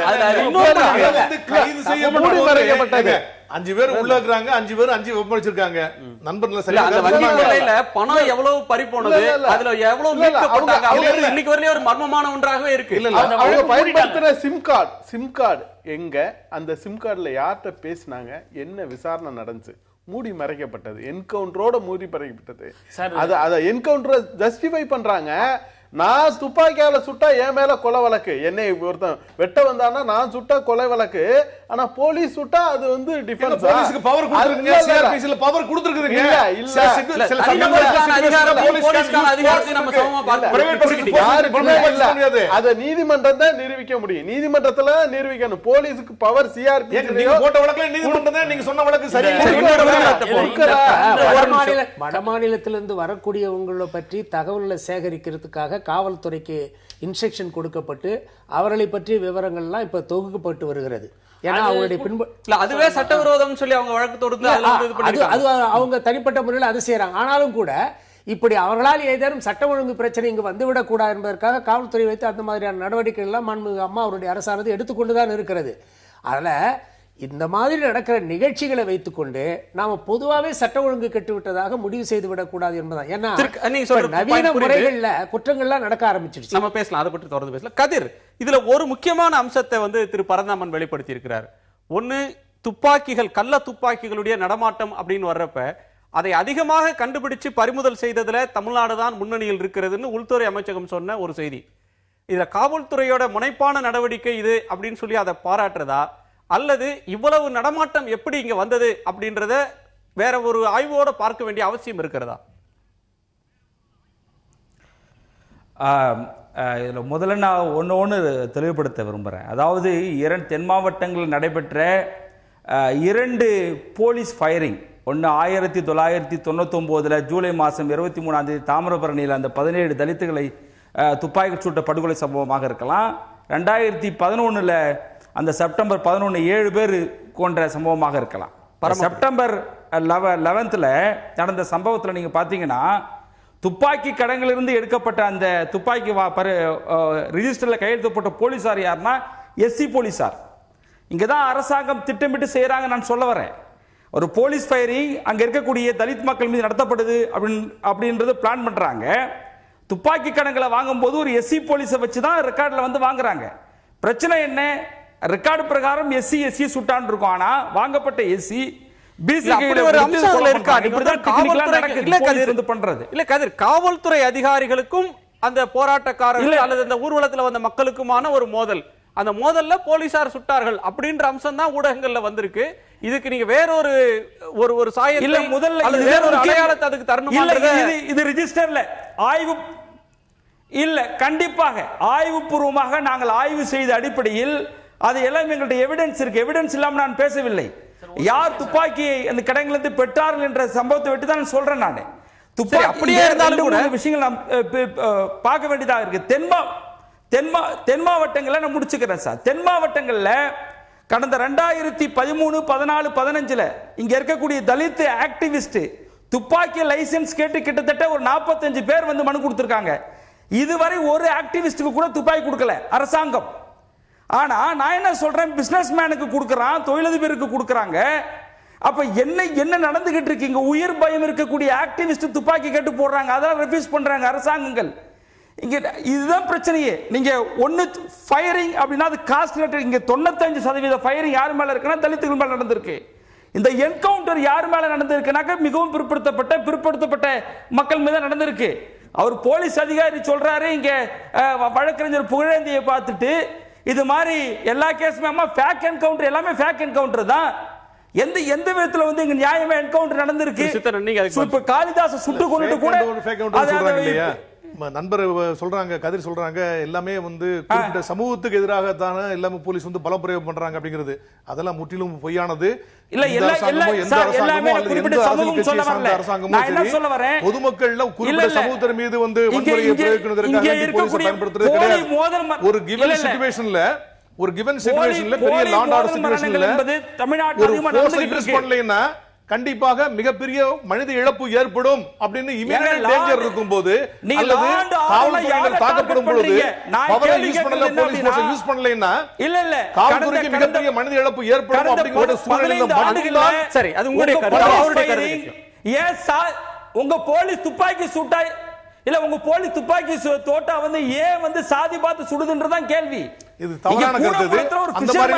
S6: 5 பேர் உள்ள இருக்காங்க, 5 பேர் 5 வெப்பன் வச்சிருக்காங்க. நண்பர்கள சரியா
S3: அந்த வங்கி கொள்ளையில பணம் எவ்வளவு பறி போனது, அதுல எவ்வளவு மீட்கப்பட்டாங்க, அவங்க இன்னைக்கு வரலயே ஒரு மர்மமான ஒன்றாகவே இருக்கு.
S5: அவங்க பயன்படுத்துற சிம் கார்டு எங்க, அந்த சிம் கார்டுல யார்கிட்ட பேசினாங்க, என்ன விசாரணை நடந்துச்சு, மூடி மறைக்கப்பட்டது. என்கவுண்டரோட மூடி மறைக்கப்பட்டது. அதை என்கவுண்டரை ஜஸ்டிஃபை பண்றாங்க. நான் துப்பாக்கியால சுட்டா என் மேல கொலை வழக்கு, என்னை ஒருத்தன் வெட்ட வந்தானா நான் சுட்டா கொலை வழக்கு. ஆனா போலீஸ் சுட்டா அது வந்து டிஃபென்ஸ்.
S6: போலீஸ்க்கு பவர் கொடுத்திருக்கீங்க, சிஆர்பிசில பவர் கொடுத்திருக்கீங்க.
S5: இல்ல சில அத நீதிமன்றம் தான் நிரூபிக்க முடியும். நீதிமன்றத்துல நிரூபிக்கணும். போலீஸுக்கு பவர் சிஆர்பிசி
S6: போட்ட வழக்குல நீதிமன்றம் தான் நீங்க சொன்ன வழக்கு சரி.
S4: வட மாநிலத்திலிருந்து வரக்கூடியவங்களை பற்றி தகவல்களை சேகரிக்கிறதுக்காக காவல்துறைக்கு இன்ஸ்ட்ரக்ஷன் கொடுக்கப்பட்டு அவர்களை பற்றிய விவரங்கள்லாம் இப்ப தொகுக்கப்பட்டு வருகிறது. ஏன்னா அவங்களுடைய
S3: அதுவே சட்டவிரோதம் சொல்லி அவங்க வழக்கு தொடுத்து
S4: அது அவங்க தனிப்பட்ட முறையில் அது செய்யறாங்க. ஆனாலும் கூட இப்படி அவர்களால் ஏதேனும் சட்ட ஒழுங்கு பிரச்சனை இங்கு வந்துவிடக் கூடாது என்பதற்காக காவல்துறை வைத்து அந்த மாதிரியான நடவடிக்கைகள் எல்லாம் மாண்புமிகு அம்மா அவருடைய அரசானது எடுத்துக்கொண்டுதான் இருக்கிறது. அதனால இந்த மாதிரி நடக்கிற நிகழ்ச்சிகளை வைத்துக்கொண்டு நாம பொதுவாகவே சட்ட ஒழுங்கு கெட்டுவிட்டதாக முடிவு செய்து விடக்கூடாது என்பதான். ஏன்னா நவீன முறைகள்ல குற்றங்கள்லாம் நடக்க ஆரம்பிச்சிருச்சு.
S3: நம்ம பேசலாம், அதை பற்றி தொடர்ந்து பேசலாம். கதிர், இதுல ஒரு முக்கியமான அம்சத்தை வந்து திரு பரந்தாமன் வெளிப்படுத்தி இருக்கிறார். ஒன்னு, துப்பாக்கிகள், கள்ள துப்பாக்கிகளுடைய நடமாட்டம் அப்படின்னு வர்றப்ப அதை அதிகமாக கண்டுபிடிச்சு பறிமுதல் செய்ததுல தமிழ்நாடு தான் முன்னணியில் இருக்கிறதுன்னு உள்துறை அமைச்சகம் சொன்ன ஒரு செய்தி. இதுல காவல்துறையோட முனைப்பான நடவடிக்கை இது அப்படின்னு சொல்லி அதை பாராட்டுறதா, அல்லது இவ்வளவு நடமாட்டம் எப்படி இங்க வந்தது அப்படின்றத வேற ஒரு ஆய்வோட பார்க்க வேண்டிய அவசியம் இருக்கிறதா?
S8: இதில் முதல்ல நான் ஒன்று தெளிவுபடுத்த விரும்புகிறேன். அதாவது தென் மாவட்டங்களில் நடைபெற்ற 2 போலீஸ் ஃபயரிங், ஒன்று 1999 ஜூலை மாதம் 23 தாமிரபரணியில் அந்த 17 தலித்துகளை துப்பாக்கி சூட்ட படுகொலை சம்பவமாக இருக்கலாம். 2011 அந்த செப்டம்பர் 11 7 பேர் கொன்ற சம்பவமாக இருக்கலாம். செப்டம்பர் 11 நடந்த சம்பவத்தில் நீங்க பாத்தீங்கன்னா துப்பாக்கி கடங்களிலிருந்து எடுக்கப்பட்ட அந்த துப்பாக்கி ரிஜிஸ்டர்ல கையெழுத்து போட்ட போலீசார் யாருன்னா எஸ்சி போலீசார். இங்கதான் அரசாங்கம் திட்டமிட்டு செய்யறாங்க நான் சொல்ல வரேன். ஒரு போலீஸ் ஃபயரிங் அங்க இருக்கக்கூடிய தலித் மக்கள் மீது நடத்தப்படுது அப்படின்றது பிளான் பண்றாங்க. துப்பாக்கி கடங்களை வாங்கும் போது ஒரு எஸ்சி போலீஸை வச்சுதான் ரெக்கார்ட்ல வந்து வாங்குறாங்க. பிரச்சனை என்ன? ரெக்கார்டு பிரகாரம் எஸ்சி சுட்டான் இருக்கும். ஆனா வாங்கப்பட்ட எஸ்சி
S3: காவல்துறை அதிகாரிகளுக்கும் அந்த போராட்டக்காரர்கள் அல்லது அந்த ஊர்வலத்தில் வந்த மக்களுக்குமான ஒரு மோதல், அந்த மோதல்ல போலீசார் சுட்டார்கள் அப்படின்ற அம்சம் தான் ஊடகங்கள்ல வந்திருக்கு. இதுக்கு நீங்க வேறொரு ஒரு சாயம் இல்ல, முதல்ல வேறொரு அடையாளத்தை அதுக்கு தரணும்.
S8: இது ரிஜிஸ்டர்ல ஆய்வு இல்ல, கண்டிப்பாக ஆய்வுபூர்வமாக நாங்கள் ஆய்வு செய்த அடிப்படையில் அது எல்லாம் எங்களுடைய எவிடன்ஸ் இருக்கு. எவிடன்ஸ் இல்லாம நான் பேசவில்லை. யார் துப்பாக்கியை அந்த கடைகளிலிருந்து பெற்றார்கள் என்ற சம்பவத்தை விட்டு தான் சொல்றேன். நான் துப்பாக்கி அப்படியே இருந்தாலும் கூட விஷயங்கள் நாம் பார்க்க வேண்டியதாக இருக்கு. தென் மாவட்டங்கள்ல நான் முடிச்சுக்கிறேன் சார். தென் மாவட்டங்கள்ல கடந்த 2013, 14, 15 இங்க இருக்கக்கூடிய தலித் ஆக்டிவிஸ்ட் துப்பாக்கி லைசன்ஸ் கேட்டு கிட்டத்தட்ட ஒரு 45 பேர் வந்து மனு கொடுத்திருக்காங்க. இதுவரை ஒரு ஆக்டிவிஸ்டுக்கு கூட துப்பாக்கி கொடுக்கல அரசாங்கம். ஆனா நான் என்ன சொல்றேன், பிசினஸ் மேனுக்கு கொடுக்கறான், தொழிலதிபருக்கு கொடுக்கறாங்க. அப்ப என்ன நடந்துகிட்டு இருக்கு? இங்க உயிர் பயம் இருக்கக்கூடிய ஆக்டிவிஸ்ட் துப்பாக்கி கேட்டு போடுறாங்க, அதெல்லாம் ரெஃப்யூஸ் பண்றாங்க அரசாங்கங்கள். இங்க இதுதான் பிரச்சனையே. நீங்க ஒன்னு ஃபயரிங் அப்படின்னா அது காஸ்ட் ரிலேட்டட். இங்க 95% ஃபயரிங் யார் மேல இருக்குன்னா தலித்துகள் மேல நடந்திருக்கு. இந்த என்கவுண்டர் யார் மேல நடந்திருக்குனாக்க மிகவும் பிற்படுத்தப்பட்ட மக்கள் மீது நடந்திருக்கு. அவர் போலீஸ் அதிகாரி சொல்றாரு, இங்க வழக்கறிஞர் புகழேந்தியை பார்த்துட்டு இது மாதிரி எல்லா கேஸுமே அம்மா ஃபேக் என்கவுண்டர், எல்லாமே ஃபேக் என்கவுண்டர் தான். எந்த விதத்துல வந்து இங்க நியாயமா என்கவுண்டர் நடந்திருக்கு? இப்ப காளிதாச சுட்டு கொண்டு கூட
S6: நண்பர் சொல்றாங்க, கதிர் சொல்றாங்க, எல்லாமே வந்து குறிப்பிட்ட சமூகத்துக்கு எதிராக தானே எல்லாமே போலீஸ் வந்து பல பிரயோகம் பண்றாங்க அப்படிங்கிறது. அதெல்லாம் முற்றிலும் பொய்யானது.
S8: இல்ல
S6: பொதுமக்கள் குறிப்பிட்ட சமூகத்தின் மீது வந்து வன்முறையை பயன்படுத்துறது ஒரு கிவன் சிச்சுவேஷன்ல பெரிய லாண்ட் ஆர்டர் சிச்சுவேஷன்ல பண்ணலைன்னா கண்டிப்பாக மிகப்பெரிய மனித இழப்பு ஏற்படும் அப்படின்னு இமிடியேட் டேஞ்சர் இருக்கும்போது அல்லது காவல்துறையினர் தாக்கப்படும் பொழுது பவரை யூஸ் பண்ணல, போலீஸ் ஃபோர்ஸ் யூஸ் பண்ணலைன்னா காவல்துறைக்கு மிகப்பெரிய மனித இழப்பு ஏற்படும் அப்படிங்கிற சூழ்நிலையில மட்டும்தான்.
S3: சரி, அது உங்களுடைய கருத்து.
S8: ஏன் சார் உங்க போலீஸ் துப்பாக்கி சூட்டா இல்ல உங்க போலி துப்பாக்கி தோட்டா வந்து ஏன் வந்து சாதி பார்த்து சுடுதுன்றதான் கேள்வி.
S6: இது தவறான கருத்து. அந்த மாதிரி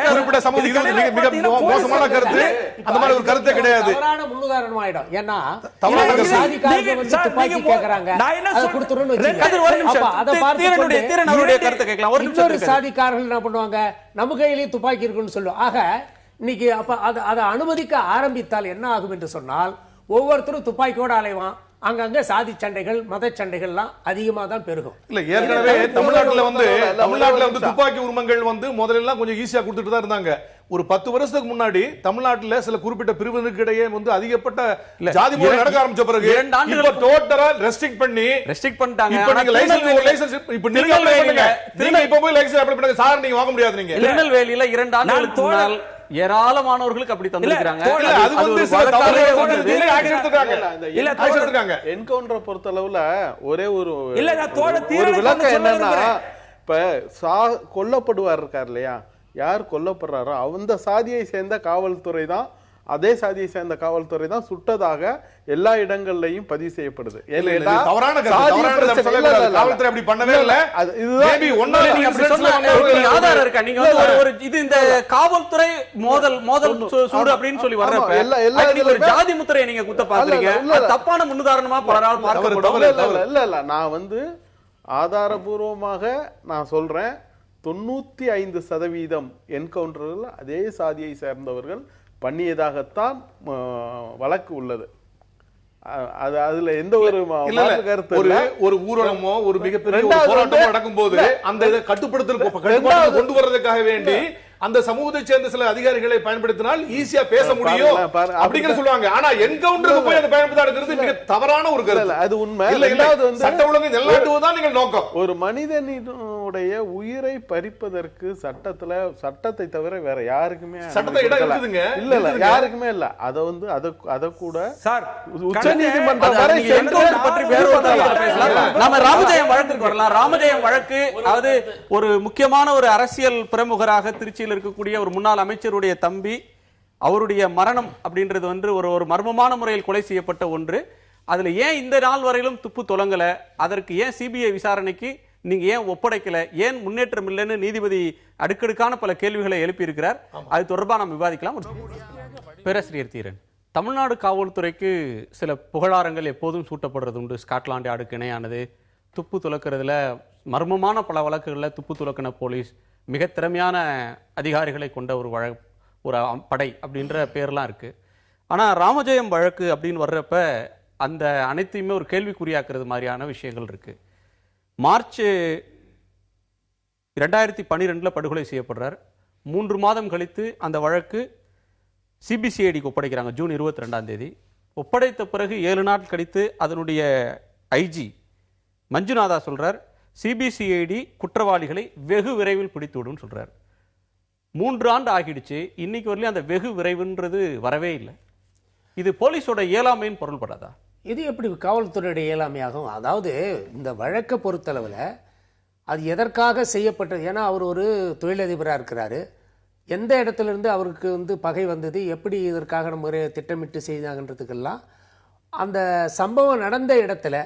S6: குறிப்பிட்ட சமூகம் இது மிக மோசமான கருத்து. அந்த மாதிரி ஒரு கருத்தே கிடையாது.
S4: தவறான முன்னுதாரணம் ஆயிடும். ஏன்னா
S6: தவறான
S4: சாதிக்காரங்க வந்து துப்பாக்கி கேக்குறாங்க, அதை கொடுத்துறோம்னு வச்சுக்கோங்க. அத பார்த்து இன்னொரு சாதிக்காரர்கள் என்ன பண்ணுவாங்க, நம்ம கையிலேயே துப்பாக்கி இருக்குன்னு சொல்லுவோம். ஆக இன்னைக்கு அப்ப அதை அனுமதிக்க ஆரம்பித்தால் என்ன ஆகும் என்று சொன்னால், ஒவ்வொருத்தரும் துப்பாக்கியோட அலைவான். அங்கங்க சாதி சண்டைகள், மத சண்டைகள்லாம் அதிகமா தான் பெருகும்.
S6: இல்ல ஏற்கனவே தமிழ்நாட்டுல வந்து துப்பாக்கி உரிமங்கள் வந்து முதல்ல கொஞ்சம் ஈஸியா கொடுத்துட்டு தான் இருந்தாங்க. ஒரு 10 வருஷத்துக்கு முன்னாடி தமிழ்நாட்டுல சில குறிப்பிட்ட பிரிவினருக்கு இடையே வந்து அதிகப்பட்ட ஜாதி முறை நடக்க ஆரம்பிச்ச பிறகு இப்ப டோட்டலா ரெஸ்ட்ரிக்ட் பண்ணிட்டாங்க. இப்ப நீங்க லைசென்ஸ் இப்ப நீங்க இப்ப போய் லைசென்ஸ் அப்ளை பண்ணுங்க சார், நீங்க வாங்க முடியாது. நீங்க
S3: திருநெல்வேலியில 2 ஆண்டுகளுக்கு முன்னால் ஏராளமானவர்களுக்கு அப்படி தந்திருக்காங்க.
S5: என்கவுண்டரை பொறுத்த அளவுல ஒரே ஒரு விளக்கம் என்னன்னா, இப்ப கொல்லப்படுவார் இருக்கார் இல்லையா, யார் கொல்லப்படுறாரோ அந்த சாதியை சேர்ந்த காவல்துறை தான், அதே சாதியை சேர்ந்த காவல்துறை தான் சுட்டதாக எல்லா இடங்கள்லயும் பதிவு செய்யப்படுது.
S6: காவல்துறை அப்படி பண்ணவே இல்ல.
S3: ஆதாரம் இருக்கா? நீங்க இது இந்த காவல்துறை மோதல் சூடு அப்படின்னு சொல்லி வர்றப்ப ஒரு ஜாதி முத்திரையை நீங்க குத்த பாக்குறீங்க. தப்பான முன்னுதாரணமா பலரால் பார்க்கப்படும்.
S5: இல்ல நான் வந்து ஆதாரபூர்வமாக நான் சொல்றேன், 95% என்கவுண்டர்கள் அதே சாதியை சேர்ந்தவர்கள் பண்ணியதாகத்தான் வழக்கு உள்ளது. அதுல எந்த ஒரு கருத்து
S6: ஒரு ஊர்வலமோ ஒரு மிகப்பெரிய போராட்டமோ நடக்கும் போது அந்த கட்டுப்படுத்தல் கொண்டு வர்றதுக்காக வேண்டி அந்த சமூகத்தை சேர்ந்த சில அதிகாரிகளை பயன்படுத்தினால் ஈஸியா பேச முடியும் அப்படிங்கிற சொல்லுவாங்க. ஆனா என்கவுண்டருக்கு போய் அதை பயன்படுத்துறது மிக தவறான ஒரு கருத்து. அது உண்மை. சட்ட ஒழுங்கு நிலைநாட்டுவதுதான் நீங்கள் நோக்கம்.
S5: ஒரு மனிதனுடைய உயிரை பறிப்பதற்கு சட்டத்தை தவிர வேற யாருக்குமே இல்ல யாருக்குமே இல்ல. அத வந்து அத கூட உச்ச நீதிமன்றம்
S3: நம்ம ராமஜெயம் வழக்குக்கு வரலாம். ராமஜெயம் வழக்கு அதாவது ஒரு முக்கியமான ஒரு அரசியல் பிரமுகராக திருச்சி இருக்கக்கூடிய ஒரு முன்னாள் அமைச்சருடைய தம்பி, அவருடைய மரணம் அப்படின்றது வந்து ஒரு மர்மமான முறையில் கொலை செய்யப்பட்ட ஒன்று. அதுல ஏன் இந்த நாள் வரையிலும் துப்பு தொலங்கல, அதற்கு ஏன் சிபிஐ விசாரணைக்கு நீங்க ஏன் ஒப்படைக்கல, ஏன் முன்னேற்றம் இல்லைன்னு நீதிபதி அடுக்கடுக்கான பல கேள்விகளை எழுப்பி இருக்கிறார். அது தொடர்பாக நாம் விவாதிக்கலாம். பேராசிரியர் தீரன், தமிழ்நாடு காவல்துறைக்கு சில புகழாரங்கள் எப்போதும் சூட்டப்படுறது உண்டு. ஸ்காட்லாந்து யார்டுக்கு இணையானது, துப்பு துலக்கிறதுல மர்மமான பல வழக்குகளில் துப்பு துலக்கின போலீஸ், மிக திறமையான அதிகாரிகளை கொண்ட ஒரு படை அப்படின்ற பேர்லாம் இருக்கு. ஆனால் ராமஜெயம் வழக்கு அப்படின்னு வர்றப்ப அந்த அனைத்தையுமே ஒரு கேள்விக்குறியாக்குறது மாதிரியான விஷயங்கள் இருக்கு. மார்ச் 2012 படுகொலை செய்யப்படுறார். 3 மாதம் கழித்து அந்த வழக்கு சிபிசிஐடிக்கு ஒப்படைக்கிறாங்க. ஜூன் 22 ஒப்படைத்த பிறகு 7 நாட்கள் கழித்து அதனுடைய ஐஜி மஞ்சுநாதா சொல்றார், சிபிசிஐடி குற்றவாளிகளை வெகு விரைவில் பிடித்துவிடும் சொல்றார். 3 ஆண்டு ஆகிடுச்சு, இன்னைக்கு வரலையும் அந்த வெகு விரைவுன்றது வரவே இல்லை. இது போலீஸோட இயலாமைன்னு பொருள்படாதா?
S4: இது எப்படி காவல்துறையுடைய இயலாமையாகும்? அதாவது இந்த வழக்கை பொறுத்தளவில் அது எதற்காக செய்யப்பட்டது? ஏன்னா அவர் ஒரு தொழிலதிபராக இருக்கிறாரு. எந்த இடத்துல இருந்து அவருக்கு வந்து பகை வந்தது, எப்படி இதற்காக நம்ம திட்டமிட்டு செய்தாங்கன்றதுக்கெல்லாம் அந்த சம்பவம் நடந்த இடத்துல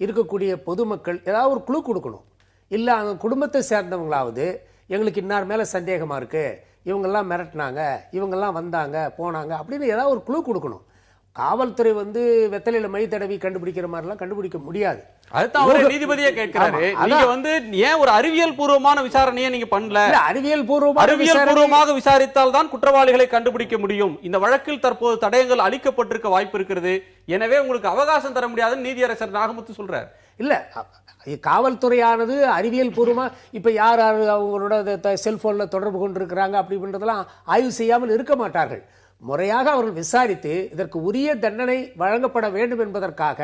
S4: இருக்கக்கூடிய பொதுமக்கள் ஏதாவது ஒரு குழு கொடுக்கணும். இல்லை அவங்க குடும்பத்தை சேர்ந்தவங்களாவது எங்களுக்கு இன்னார் மேலே சந்தேகமாக இருக்குது, இவங்கெல்லாம் மிரட்டினாங்க, இவங்கெல்லாம் வந்தாங்க போனாங்க அப்படின்னு ஏதாவது ஒரு குழு கொடுக்கணும். காவல்துறை வந்து வெத்தலையில மை தடவி கண்டுபிடிக்கிற மாதிரிலாம் கண்டுபிடிக்க முடியாது.
S3: அதுதான் நீதிபதியே கேட்கிறாரு. நீங்க வந்து ஏன் ஒரு அறிவியல் பூர்வமான விசாரணையை நீங்க பண்ணல? அறிவியல் பூர்வமாக விசாரித்தால் தான் குற்றவாளிகளை கண்டுபிடிக்க முடியும். இந்த வழக்கில் தற்போது தடயங்கள் அளிக்கப்பட்டிருக்க வாய்ப்பு இருக்கிறது, எனவே உங்களுக்கு அவகாசம் தர முடியாதுன்னு நீதியரசர் நாகமுத்து சொல்றார்.
S4: இல்ல காவல்துறையானது அறிவியல் பூர்வமா இப்ப யார் அவங்களோட செல்போன்ல தொடர்பு கொண்டிருக்கிறாங்க அப்படின்றதெல்லாம் ஆய்வு செய்யாமல் இருக்க மாட்டார்கள். முறையாக அவர்கள் விசாரித்து இதற்கு உரிய தண்டனை வழங்கப்பட வேண்டும் என்பதற்காக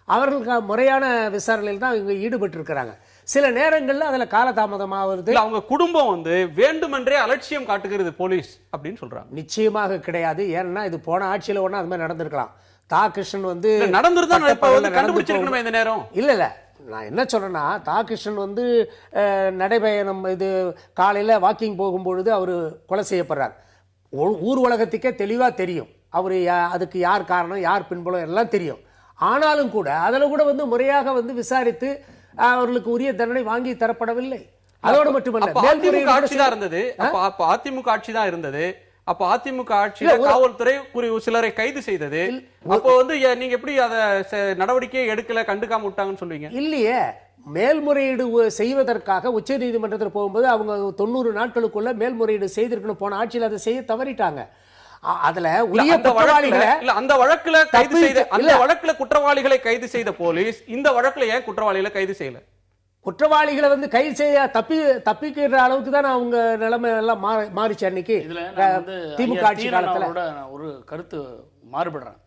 S4: அவர்களுக்கு முறையான விசாரணையில் தான் இவங்க ஈடுபட்டு இருக்கிறாங்க. சில நேரங்களில் அதில் காலதாமதமாகிறது.
S3: அவங்க குடும்பம் வந்து வேண்டுமென்றே அலட்சியம் காட்டுகிறது போலீஸ் அப்படின்னு சொல்றாங்க.
S4: நிச்சயமாக கிடையாது. ஏன்னா இது போன ஆட்சியில் ஒன்றா அது மாதிரி நடந்திருக்கலாம். தா கிருஷ்ணன் வந்து
S3: கண்டுபிடிச்சிருக்கணுமே இந்த நேரம்.
S4: இல்ல நான் என்ன சொல்றேன்னா, தா கிருஷ்ணன் வந்து நடைபயணம் இது காலையில் வாக்கிங் போகும்பொழுது அவர் கொலை செய்யப்படுறார். ஊர் உலகத்துக்கே தெளிவாக தெரியும் அவர் அதுக்கு யார் காரணம், யார் பின்புலம் எல்லாம் தெரியும். ஆனாலும் கூட அதில் கூட வந்து முறையாக வந்து விசாரித்து அவர்களுக்கு உரிய தண்டனை வாங்கி தரப்படவில்லை. அதோடு மட்டுமல்ல,
S3: அதிமுக ஆட்சி தான் இருந்தது. அப்ப அதிமுக ஆட்சி தான் இருந்தது. அப்ப அதிமுக ஆட்சியில காவல்துறை சிலரை கைது செய்தது. அப்போ வந்து நீங்க எப்படி அத நடவடிக்கையை எடுக்கல, கண்டுக்காம விட்டாங்கன்னு சொல்லுவீங்க?
S4: இல்லையே, மேல்முறையீடு செய்வதற்காக உச்ச நீதிமன்றத்தில் போகும்போது அவங்க 90 நாட்களுக்குள்ள மேல்முறையீடு செய்திருக்கணும். போன ஆட்சியில் அதை செய்ய தவறிட்டாங்க. அதுல உரிய குற்றவாளிகளை
S3: அந்த வழக்குல கைது செய்த அந்த வழக்குல குற்றவாளிகளை கைது செய்த போலீஸ் இந்த வழக்குல ஏன் குற்றவாளிகளை கைது செய்யல?
S4: குற்றவாளிகளை வந்து கைது செய்ய தப்பிக்கிற அளவுக்கு தான் அவங்க நிலைமை எல்லாம் மாறிச்சு அன்னைக்கு திமுக ஆட்சி காலத்துல.
S7: ஒரு கருத்து மாறுபடுறேன்.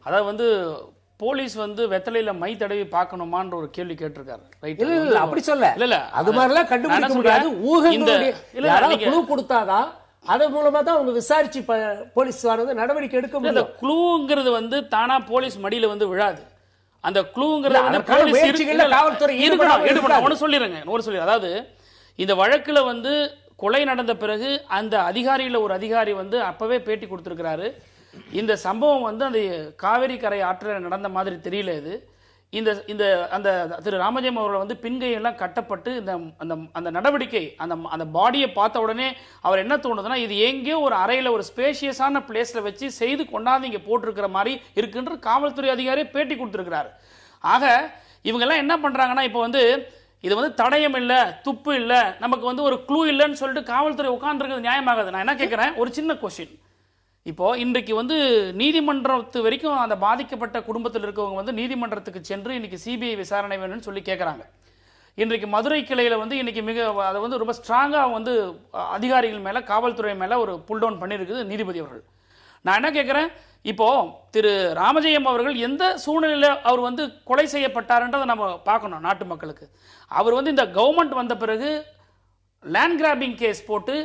S7: அதாவது வந்து போலீஸ் வந்து வெத்தலையில மை தடவி பார்க்கணுமான்ற ஒரு கேள்வி கேட்டிருக்காரு.
S4: இல்ல அப்படி சொல்ல, இல்ல அது மாதிரிலாம் கண்டுபிடிக்க முடியாது. ஊகங்களுடைய குழு கொடுத்தாதான் அதன் மூலமா தான் அவங்க விசாரிச்சு போலீஸ் வந்து நடவடிக்கை எடுக்க முடியும்.
S7: க்ளூங்கிறது வந்து தானா போலீஸ் மடியில வந்து விழாது. அந்த க்ளூங்கிறது அதாவது இந்த வழக்குல வந்து கொலை நடந்த பிறகு அந்த அதிகாரியில ஒரு அதிகாரி வந்து அப்பவே பேட்டி கொடுத்திருக்கிறாரு. இந்த சம்பவம் வந்து அந்த காவிரி கரை ஆற்றில் நடந்த மாதிரி தெரியல. இது இந்த இந்த அந்த திரு ராமஜெயம் அவர்கள் வந்து பின்கையெல்லாம் கட்டப்பட்டு இந்த அந்த அந்த நடவடிக்கை அந்த பாடியை பார்த்த உடனே அவர் என்ன தோணுதுன்னா, இது எங்கேயோ ஒரு அறையில் ஒரு ஸ்பேஷியஸான பிளேஸில் வச்சு செய்து கொண்டாந்து இங்கே போட்டிருக்கிற மாதிரி இருக்குன்ற காவல்துறை அதிகாரியே பேட்டி கொடுத்துருக்கிறாரு. ஆக இவங்கெல்லாம் என்ன பண்ணுறாங்கன்னா, இப்போ வந்து இது வந்து தடயம் இல்லை, துப்பு இல்லை, நமக்கு வந்து ஒரு க்ளூ இல்லைன்னு சொல்லிட்டு காவல்துறை உட்காந்துருக்கிறது நியாயமாகாது. நான் என்ன கேட்குறேன், ஒரு சின்ன கொஸ்டின். இப்போ இன்றைக்கு வந்து நீதிமன்றத்து வரைக்கும் அந்த பாதிக்கப்பட்ட குடும்பத்தில் இருக்கவங்க வந்து நீதிமன்றத்துக்கு சென்று இன்னைக்கு சிபிஐ விசாரணை வேணும்னு சொல்லி கேட்குறாங்க. இன்றைக்கு மதுரை கிளையில் வந்து இன்னைக்கு அதை வந்து ரொம்ப ஸ்ட்ராங்காக வந்து அதிகாரிகள் மேலே காவல்துறை மேலே ஒரு புல் டவுன் பண்ணியிருக்குது நீதிபதி அவர்கள். நான் என்ன கேட்குறேன், இப்போ திரு ராமஜெயம் அவர்கள் எந்த சூழ்நிலையில் அவர் வந்து கொலை செய்யப்பட்டார்ன்றதை நம்ம பார்க்கணும் நாட்டு மக்களுக்கு. அவர் வந்து இந்த கவர்மெண்ட் வந்த பிறகு லேண்ட் கிராபிங் கேஸ் போட்டு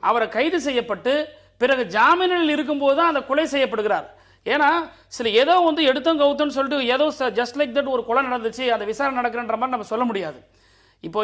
S7: அவரை கைது செய்யப்பட்டு பிறகு ஜாமீனில் இருக்கும்போது தான் அந்த கொலை செய்யப்படுகிறார். ஏன்னா சில ஏதோ வந்து எடுத்தோம் கவுத்தோன்னு சொல்லிட்டு ஏதோ ஜஸ்ட் லைக் தட் ஒரு கொலை நடந்துச்சு, அந்த விசாரணை நடக்கிறன்ற மாதிரி நம்ம சொல்ல முடியாது. இப்போ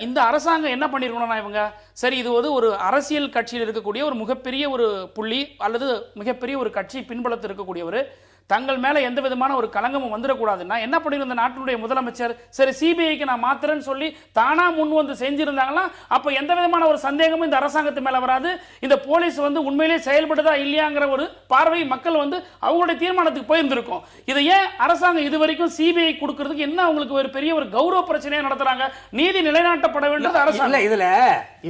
S7: இந்த அரசாங்கம் என்ன பண்ணிருக்கணும்னா, இவங்க சரி இது ஒரு அரசியல் கட்சியில் இருக்கக்கூடிய ஒரு மிகப்பெரிய ஒரு புள்ளி அல்லது மிகப்பெரிய ஒரு கட்சி பின்பலத்தில் இருக்கக்கூடியவர், தங்கள் மேல எந்த விதமான ஒரு களங்கமும் வந்துடக்கூடாதுன்னா என்ன பண்ணிருந்த நாட்டினுடைய முதலமைச்சர் சரி சிபிஐக்கு நான் மாத்திரன்னு சொல்லி தானா முன் வந்து செஞ்சிருந்தாங்களா, அப்ப எந்த விதமான ஒரு சந்தேகமும் இந்த அரசாங்கத்து மேல வராது. இந்த போலீஸ் வந்து உண்மையிலேயே செயல்படுதா இல்லையாங்கிற ஒரு பார்வை மக்கள் வந்து அவங்களுடைய தீர்மானத்துக்கு போயிருந்திருக்கும். இதை ஏன் அரசாங்கம் இது வரைக்கும் சிபிஐ கொடுக்கிறதுக்கு என்ன அவங்களுக்கு ஒரு பெரிய ஒரு கௌரவ பிரச்சனையை நடத்துறாங்க? நீதி நிலைநாட்டப்பட வேண்டியது அரசாங்கம்.
S4: இதுல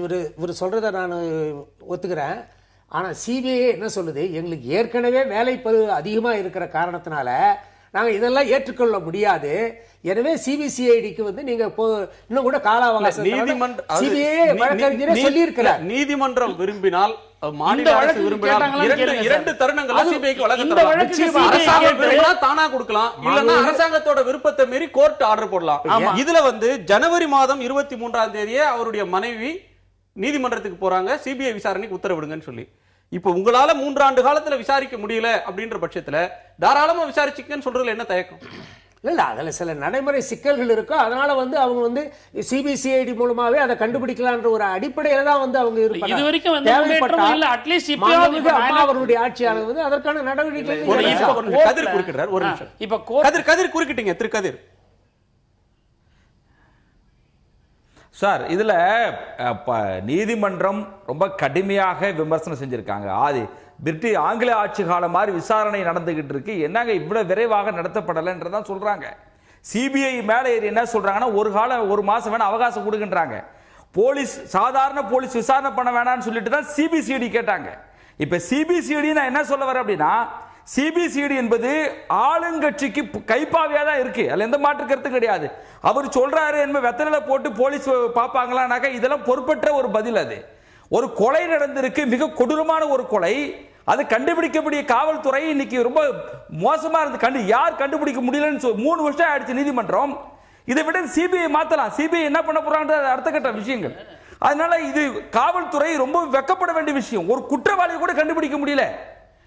S4: இவர் சொல்றத நான் ஒத்துக்கிறேன். ஆனால் சிபிஐ என்ன சொல்லுது, எங்களுக்கு ஏற்கனவே வேலைப்பளு அதிகமாக இருக்கிற காரணத்தினால நாங்கள் இதெல்லாம் ஏற்றுக்கொள்ள முடியாது, எனவே சிபிசிஐடிக்கு வந்து நீங்க இன்னும் கூட கால அவகாசம்
S3: நீதிமன்றம் விரும்பினால் மாநில அரசு விரும்பினால் இரண்டு தருணங்கள் சிபிஐக்கு வழங்க தானா கொடுக்கலாம், இல்லன்னா அரசாங்கத்தோட விருப்பத்தை மீறி கோர்ட் ஆர்டர் போடலாம். இதுல வந்து ஜனவரி மாதம் 23ஆம் தேதியே அவருடைய மனைவி நீதிமன்றத்துக்கு போறாங்க, சிபிஐ விசாரணைக்கு உத்தரவிடுங்கன்னு சொல்லி. இப்போ உங்களால 3 ஆண்டு காலத்துல விசாரிக்க முடியல அப்படின்ற பட்சத்துல தாராளமா விசாரிச்சுக்கன்னு சொல்றதுல என்ன தயக்கம்?
S4: இல்ல அதுல சில நடைமுறை சிக்கல்கள் இருக்கும். அதனால வந்து அவங்க வந்து சிபிசிஐடி மூலமாவே அதை கண்டுபிடிக்கலாம்ன்ற ஒரு அடிப்படையில தான் வந்து அவங்க இருப்பாங்க.
S7: இது வரைக்கும் வந்து இல்ல அட்லீஸ்ட்
S4: அவருடைய ஆட்சியாளர் வந்து அதற்கான நடவடிக்கை
S3: கதிர் குறுக்கிடுறார். ஒரு நிமிஷம், இப்ப கதிர் குறுக்கிட்டீங்க திரு கதிர்.
S8: சார், இதுல நீதிமன்றம் ரொம்ப கடுமையாக விமர்சனம் செஞ்சிருக்காங்க. பிரிட்டிஷ் ஆங்கில ஆட்சி காலம் மாதிரி விசாரணை நடந்துகிட்டு இருக்கு, என்னங்க இவ்வளவு விரைவாக நடத்தப்படலைன்றதான் சொல்றாங்க. சிபிஐ மேல என்ன சொல்றாங்கன்னா, ஒரு மாசம் வேணா அவகாசம் கொடுக்கின்றாங்க. போலீஸ் சாதாரண போலீஸ் விசாரணை பண்ண வேணாம்னு சொல்லிட்டு தான் சிபிசிஐடி கேட்டாங்க. இப்ப சிபிசிஐடி நான் என்ன சொல்ல வரேன் அப்படின்னா, சிபிசிஐடி என்பது ஆளுங்கட்சிக்கு கைப்பாவையா தான் இருக்கு, அதுல எந்த மாற்று கருத்து கிடையாது. அவர் சொல்றாரு என்பது வெத்தலையில போட்டு போலீஸ் பார்ப்பாங்களானாக்கா இதெல்லாம் பொறுப்பற்ற ஒரு பதில். அது ஒரு கொலை நடந்திருக்கு, மிக கொடூரமான ஒரு கொலை, அது கண்டுபிடிக்கக்கூடிய காவல்துறை இன்னைக்கு ரொம்ப மோசமா இருந்து யார் கண்டுபிடிக்க முடியலன்னு 3 வருஷம் ஆயிடுச்சு நீதிமன்றம். இதை விட சிபிஐ மாத்தலாம், சிபிஐ என்ன பண்ண போறாங்க அடுத்த கட்ட விஷயங்கள். அதனால இது காவல்துறை ரொம்ப வெக்கப்பட வேண்டிய விஷயம். ஒரு குற்றவாளியை கூட கண்டுபிடிக்க முடியல.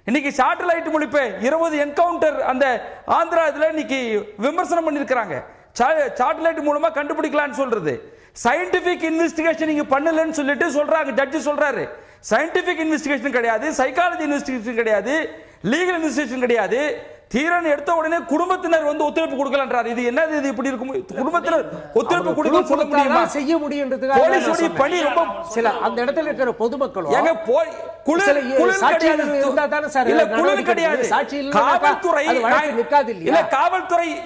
S8: இன்னைக்கு சாட்டலைட் மொழிப்பை 20 என்கவுண்டர் அந்த ஆந்திரா இதுல இன்னைக்கு விமர்சனம் பண்ணிருக்காங்க. சாட்டலைட் மூலமா கண்டுபிடிக்கலாம்னு சொல்றது, சயின்டிபிக் இன்வெஸ்டிகேஷன் நீங்க பண்ணலன்னு சொல்லிட்டு சொல்றாங்க. ஜட்ஜி சொல்றாரு சயின்டிபிக் இன்வெஸ்டிகேஷன் கிடையாது, சைக்காலஜி இன்வெஸ்டிகேஷன் கிடையாது, லீகல் இன்வெஸ்டிகேஷன் கிடையாது, தீரன் எடுத்த உடனே குடும்பத்தினர் வந்து ஒத்துழைப்பு கொடுக்கலன்றார். இது என்னது? இது இப்படி இருக்கும்? குடும்பத்தினர் ஒத்துழைப்பு கொடுக்க சொல்ல முடியுமா?
S4: செய்ய முடியுன்றதுக்காக
S8: போலீஸோட பணி ரொம்ப
S4: சில அந்த இடத்துல இருக்கிற பொதுமக்களும்
S8: ஏங்க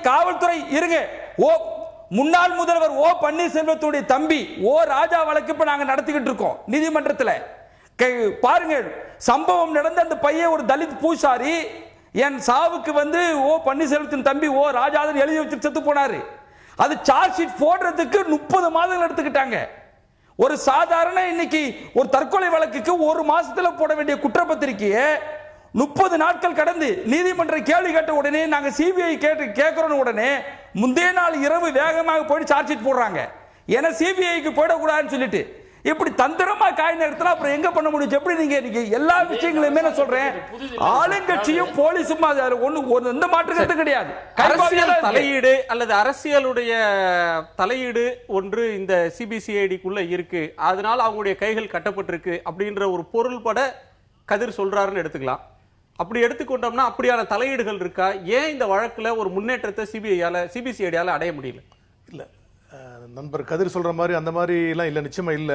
S8: காவல்துறை இருங்க. முன்னாள் முதல்வர் ஓ பன்னீர்செல்வத்துடைய தம்பி ஓ ராஜா வழக்கு இப்ப நாங்க நடத்திக்கிட்டு இருக்கோம் நீதிமன்றத்தில். பாருங்க, சம்பவம் நடந்த அந்த பையன் ஒரு தலித் பூசாரி என் சாவுக்கு வந்து ஓ பன்னீர்செல்வத்தின் தம்பி ஓ ராஜாதன் எழுதி வச்சு செத்து போனாரு. அது சார்ஜ் ஷீட் போடுறதுக்கு 30 மாதங்கள் எடுத்துக்கிட்டாங்க. ஒரு சாதாரண இன்னைக்கு ஒரு தற்கொலை வழக்குக்கு 1 மாசத்துல போட வேண்டிய குற்றப்பத்திரிக்கையை 30 நாட்கள் கடந்து நீதிமன்ற கேள்வி கேட்ட உடனே நாங்க சிபிஐ கேட்கிறோம் உடனே முந்தைய நாள் இரவு வேகமாக போய் சார்ஜ் ஷீட் போடுறாங்க. ஏன்னா சிபிஐக்கு போயிடக்கூடாதுன்னு சொல்லிட்டு இப்படி தந்திரமா காய் நடத்தினா அப்புறம் எங்க பண்ண முடியும்? எப்படி நீங்க எல்லா விஷயங்களையுமே நான் சொல்றேன், ஆளுங்கட்சியும் போலீஸும் எந்த மாற்று கிடையாது.
S3: அரசியல் தலையீடு அல்லது அரசியலுடைய தலையீடு ஒன்று இந்த சிபிசிஐடிக்குள்ள இருக்கு, அதனால அவங்களுடைய கைகள் கட்டப்பட்டிருக்கு அப்படின்ற ஒரு பொருள்பட கதிர் சொல்றாருன்னு எடுத்துக்கலாம். அப்படி எடுத்துக்கொண்டோம்னா அப்படியான தலையீடுகள் இருக்கா? ஏன் இந்த வழக்குல ஒரு முன்னேற்றத்தை சிபிசிஐடியால அடைய முடியல?
S6: இல்ல நண்பர் கதிர் சொல்ற மாதிரி அந்த மாதிரி எல்லாம் இல்ல, நிச்சயமா இல்ல.